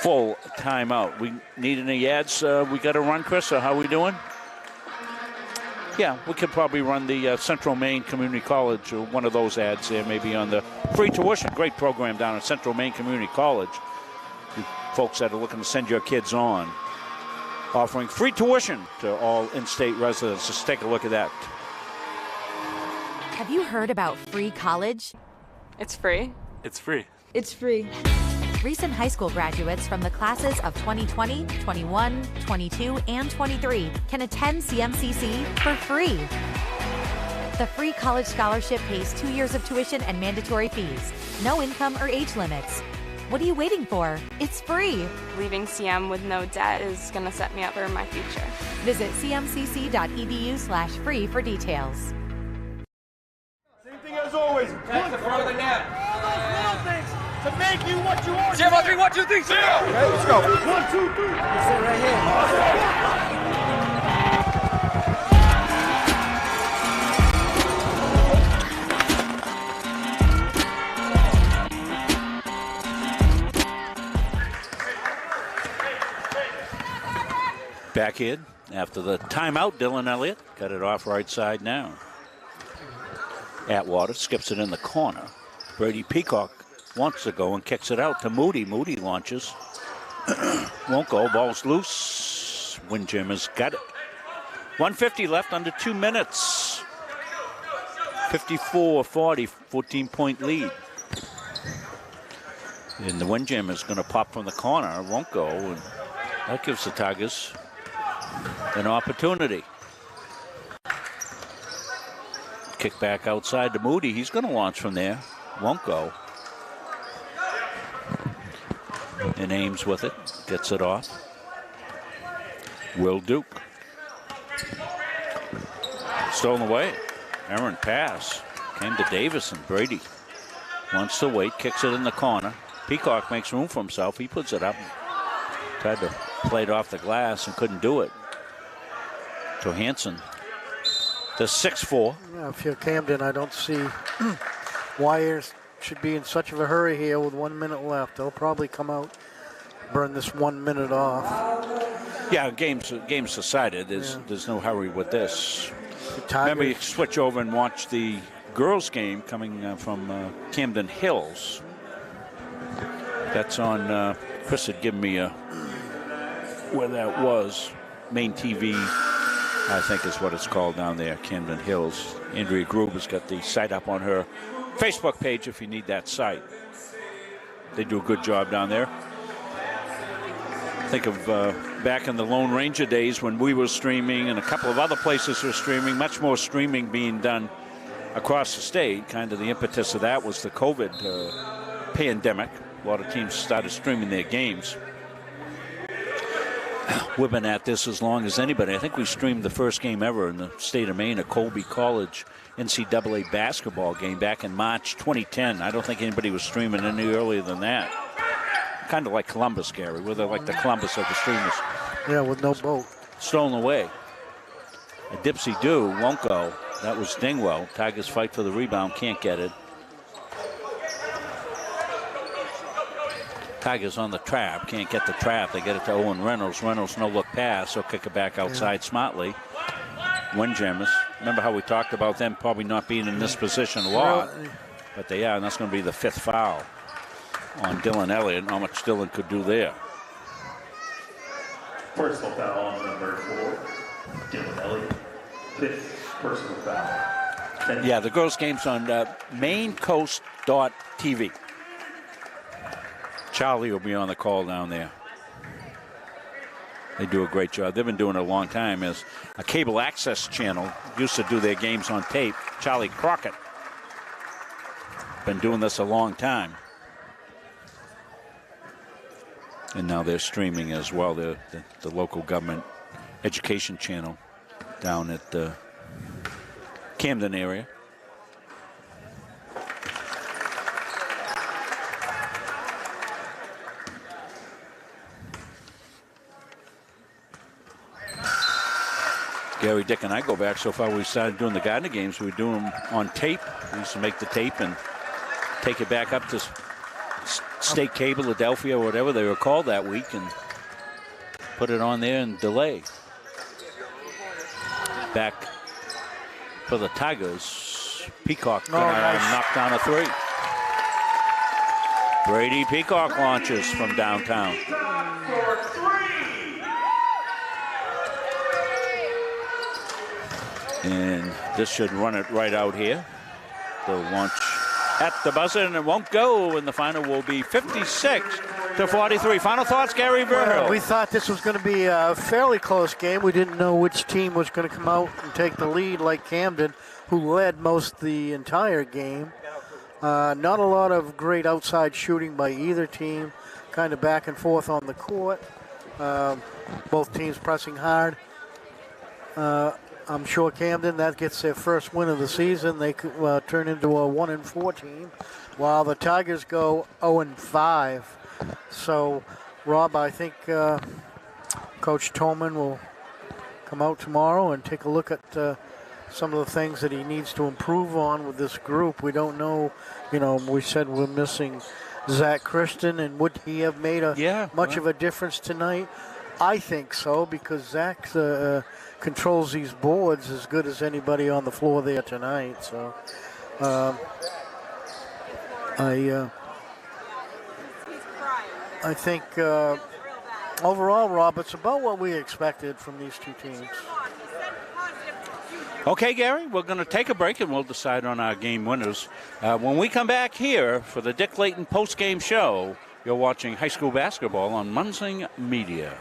full timeout. We need any ads we got to run, Chris, or how are we doing? Yeah, we could probably run the Central Maine Community College, or one of those ads there, maybe on the free tuition. Great program down at Central Maine Community College. You folks that are looking to send your kids on, offering free tuition to all in-state residents. Just take a look at that. Have you heard about free college? It's free. It's free. It's free. Recent high school graduates from the classes of 2020, 21, 22, and 23 can attend CMCC for free. The free college scholarship pays 2 years of tuition and mandatory fees. No income or age limits. What are you waiting for? It's free. Leaving CM with no debt is going to set me up for my future. Visit cmcc.edu/free for details. Same thing as always. That's the front of the net. All those little things to make you what you are. 0, 3, 1, 2, 3, 0. Okay, let's go. 1, 2, 3. Sit right here. Back in after the timeout. Dylan Elliott got it off right side now. Atwater skips it in the corner. Brady Peacock wants to go and kicks it out to Moody. Moody launches. Won't go. Ball's loose. Windjam has got it. 1:50 left, under 2 minutes. 54-40, 14-point lead. And the Windjam is going to pop from the corner. Won't go. And that gives the Tigers an opportunity. Kick back outside to Moody. He's going to launch from there. Won't go. And Ames with it. Gets it off. Will Duke. Stolen away. Errant pass. Came to Davis, and Brady wants to wait. Kicks it in the corner. Peacock makes room for himself. He puts it up. Tried to play it off the glass and couldn't do it. To Hansen. The 6-4. Yeah, if you're Camden, I don't see why you should be in such of a hurry here with 1 minute left. They'll probably come out, burn this 1 minute off. Yeah, game's decided. There's no hurry with this. Remember, you switch over and watch the girls' game coming from Camden Hills. That's on Chris had given me where that was. Main TV, I think is what it's called down there, Camden Hills. Andrea Gruber's got the site up on her Facebook page if you need that site. They do a good job down there. Think of back in the Lone Ranger days when we were streaming and a couple of other places were streaming, much more streaming being done across the state. Kind of the impetus of that was the COVID pandemic. A lot of teams started streaming their games. We've been at this as long as anybody. I think we streamed the first game ever in the state of Maine, a Colby College NCAA basketball game back in March 2010. I don't think anybody was streaming any earlier than that. Kind of like Columbus, Gary. We're like the Columbus of the streamers. Yeah, with no boat. Stolen away. A Dipsy-Do won't go. That was Dingwell. Tigers fight for the rebound, can't get it. Tigers on the trap, can't get the trap. They get it to Owen Reynolds. Reynolds no look pass, so kick it back outside smartly. Windjammers. Remember how we talked about them probably not being in this position a lot, but they are, and that's going to be the 5th foul on Dylan Elliott. Not much Dylan could do there. Personal foul on number 4, Dylan Elliott. 5th personal foul. Yeah, the girls' game's on maincoast.tv. Charlie will be on the call down there. They do a great job. They've been doing it a long time as a cable access channel. Used to do their games on tape. Charlie Crockett. Been doing this a long time. And now they're streaming as well. The local government education channel down at the Camden area. Gary, Dick, and I go back so far. We started doing the Gardiner games. We were doing them on tape. We used to make the tape and take it back up to State Cable, Adelphia, or whatever they were called that week, and put it on there and delay. Back for the Tigers, Peacock knocked down a 3. Brady Peacock launches from downtown. And this should run it right out here. They'll launch at the buzzer, and it won't go, and the final will be 56-43. Final thoughts, Gary Verhill. We thought this was going to be a fairly close game. We didn't know which team was going to come out and take the lead, like Camden, who led most the entire game. Not a lot of great outside shooting by either team, kind of back and forth on the court. Both teams pressing hard. I'm sure Camden, that gets their first win of the season. They could turn into a 1-4 team, while the Tigers go 0-5. So, Rob, I think Coach Tolman will come out tomorrow and take a look at some of the things that he needs to improve on with this group. We don't know, we said we're missing Zach Christian, and would he have made much of a difference tonight? I think so, because Zach controls these boards as good as anybody on the floor there tonight. So I think overall, Rob, it's about what we expected from these two teams. Okay, Gary, we're going to take a break and we'll decide on our game winners. When we come back here for the Dick Layton post-game show, you're watching high school basketball on Munsing Media.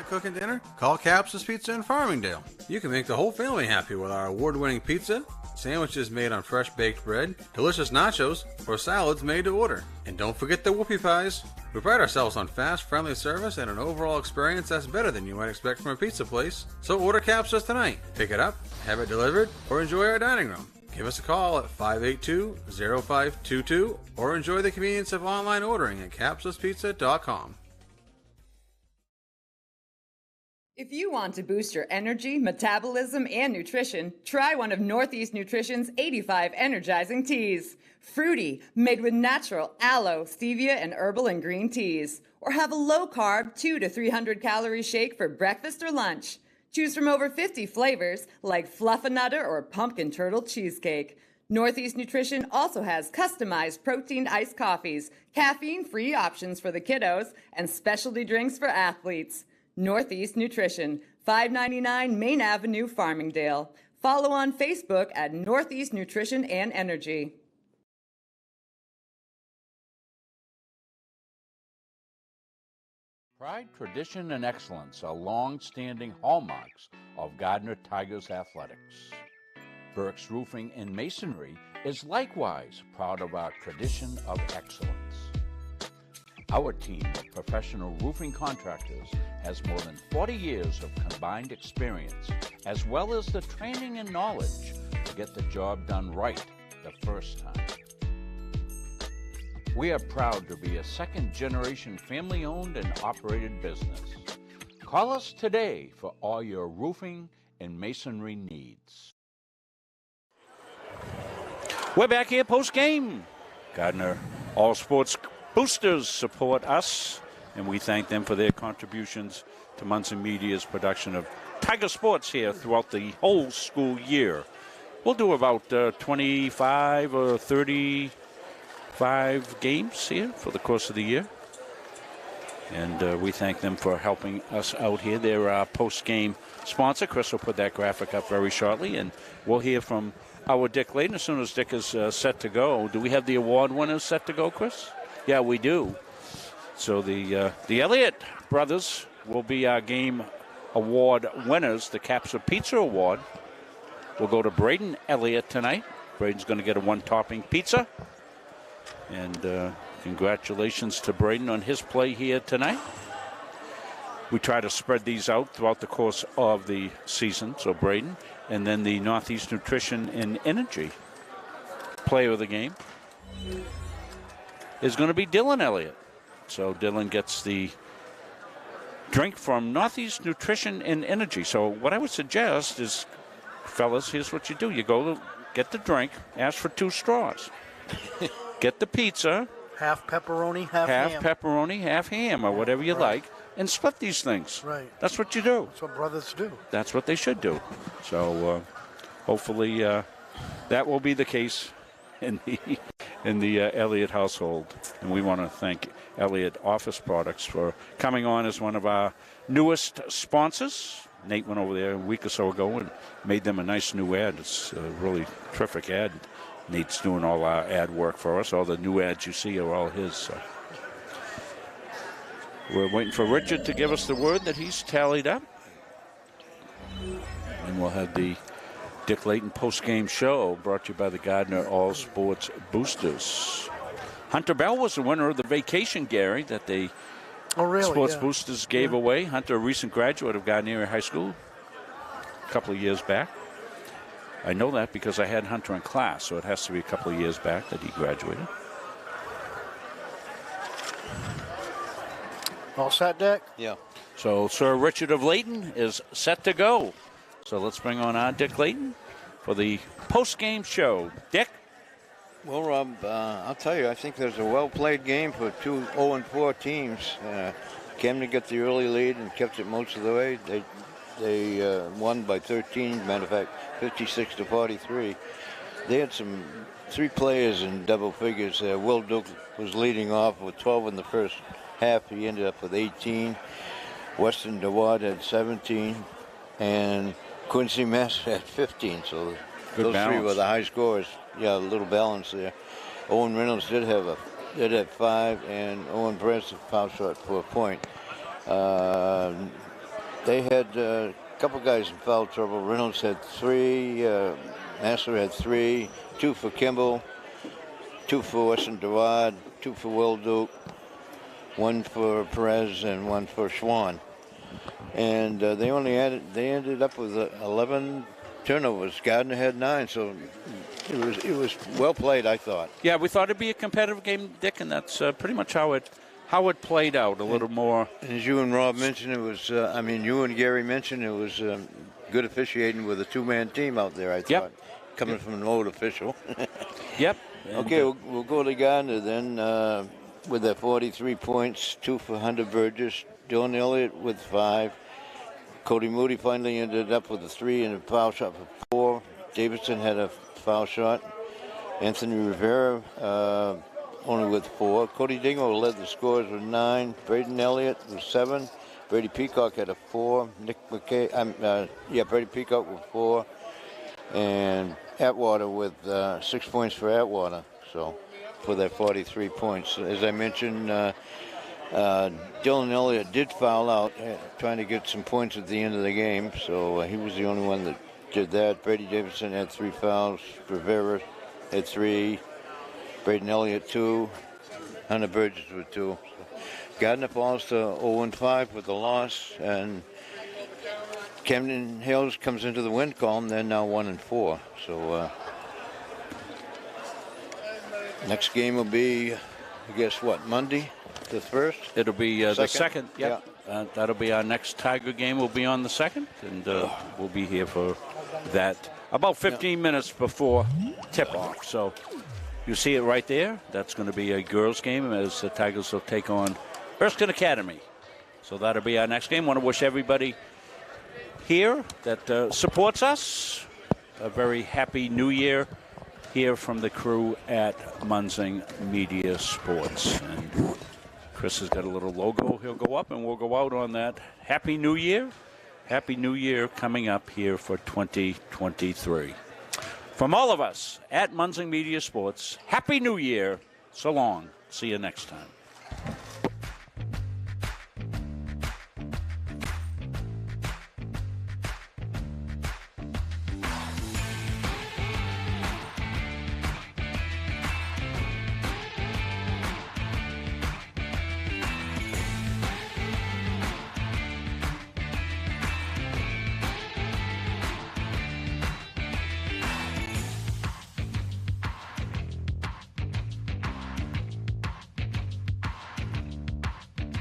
Cooking dinner? Call Caps's Pizza in Farmingdale. You can make the whole family happy with our award-winning pizza, sandwiches made on fresh baked bread, delicious nachos, or salads made to order. And don't forget the whoopie pies. We pride ourselves on fast, friendly service and an overall experience that's better than you might expect from a pizza place. So order Caps's tonight. Pick it up, have it delivered, or enjoy our dining room. Give us a call at 582-0522 or enjoy the convenience of online ordering at capsuspizza.com. If you want to boost your energy, metabolism, and nutrition, try one of Northeast Nutrition's 85 energizing teas. Fruity, made with natural aloe, stevia, and herbal and green teas. Or have a low-carb 200 to 300 calorie shake for breakfast or lunch. Choose from over 50 flavors like Fluffernutter or Pumpkin Turtle Cheesecake. Northeast Nutrition also has customized protein iced coffees, caffeine-free options for the kiddos, and specialty drinks for athletes. Northeast Nutrition, 599 Main Avenue, Farmingdale. Follow on Facebook at Northeast Nutrition and Energy. Pride, tradition, and excellence are long-standing hallmarks of Gardiner Tigers athletics. Burke's Roofing and Masonry is likewise proud of our tradition of excellence. Our team of professional roofing contractors has more than 40 years of combined experience, as well as the training and knowledge to get the job done right the first time. We are proud to be a second-generation family-owned and operated business. Call us today for all your roofing and masonry needs. We're back here post-game. Gardiner All Sports Boosters support us, and we thank them for their contributions to Munson Media's production of Tiger Sports here throughout the whole school year. We'll do about 25 or 35 games here for the course of the year. And we thank them for helping us out here. They're our post-game sponsor. Chris will put that graphic up very shortly, and we'll hear from our Dick Layton as soon as Dick is set to go. Do we have the award winners set to go, Chris? Yeah, we do. So the Elliott brothers will be our game award winners. The Capsa Pizza Award will go to Braden Elliott tonight. Braden's going to get a one-topping pizza. And congratulations to Braden on his play here tonight. We try to spread these out throughout the course of the season. So Braden, and then the Northeast Nutrition and Energy player of the game is going to be Dylan Elliott. So Dylan gets the drink from Northeast Nutrition and Energy. So what I would suggest is, fellas, here's what you do. You go get the drink, ask for 2 straws. Get the pizza. Half pepperoni, half ham. Half pepperoni, half ham, or whatever you like, and split these things. Right. That's what you do. That's what brothers do. That's what they should do. So hopefully that will be the case in the Elliott household. And we want to thank Elliott Office Products for coming on as one of our newest sponsors. Nate went over there a week or so ago and made them a nice new ad. It's a really terrific ad. Nate's doing all our ad work for us. All the new ads you see are all his. So. We're waiting for Richard to give us the word that he's tallied up. And we'll have the Dick Layton post-game show brought to you by the Gardiner All Sports Boosters. Hunter Bell was the winner of the vacation, Gary, that the Sports Boosters gave away. Hunter, a recent graduate of Gardiner High School a couple of years back. I know that because I had Hunter in class, so it has to be a couple of years back that he graduated. All set, Dick? Yeah. So Sir Richard of Layton is set to go. So let's bring on our Dick Layton for the post-game show. Dick? Well, Rob, I'll tell you, I think there's a well-played game for 2 0-4 teams. Camden got the early lead and kept it most of the way. They won by 13, matter of fact, 56-43. They had 3 players in double figures. Will Duke was leading off with 12 in the first half. He ended up with 18. Weston DeWatt had 17. And Quincy Master had 15. So those 3 were the high scores. Yeah, a little balance there. Owen Reynolds did have 5, and Owen Bress foul shot for a point. They had a couple guys in foul trouble. Reynolds had 3, Master had 3, 2 for Kimball, 2 for Weston DeWatt, 2 for Will Duke, 1 for Perez, and 1 for Schwann. And they ended up with 11 turnovers. Gardner had 9, so it was well played, I thought. Yeah, we thought it'd be a competitive game, Dick, and that's pretty much how it played out. A little more. As you and Rob mentioned, it was. You and Gary mentioned it was good officiating with a 2-man team out there. I thought, coming from an old official. Yep. Okay, we'll go to Gardner then with their 43 points, 2 for Hunter Burgess, Dylan Elliott with 5. Cody Moody finally ended up with a 3 and a foul shot for 4. Davidson had a foul shot. Anthony Rivera only with 4. Cody Dingle led the scores with 9. Braden Elliott with 7. Brady Peacock had a 4. Brady Peacock with 4. And Atwater with 6 points for Atwater. So for that 43 points. As I mentioned, Dylan Elliott did foul out, trying to get some points at the end of the game. So he was the only one that did that. Brady Davidson had 3 fouls. Rivera had 3. Braden Elliott 2. Hunter Burgess with 2. Gardiner falls to 0-5 with the loss, and Camden Hills comes into the win column. They're now 1-4. So next game will be, I guess, what, Monday, the 1st? It'll be the 2nd. Yeah. That'll be our next Tiger game. Will be on the 2nd, and we'll be here for that about 15 minutes before tip-off. So you see it right there. That's going to be a girls' game as the Tigers will take on Erskine Academy. So that'll be our next game. Want to wish everybody here that supports us a very happy New Year here from the crew at Munzing Media Sports. And Chris has got a little logo. He'll go up and we'll go out on that. Happy New Year. Happy New Year coming up here for 2023. From all of us at Munzing Media Sports, Happy New Year. So long. See you next time.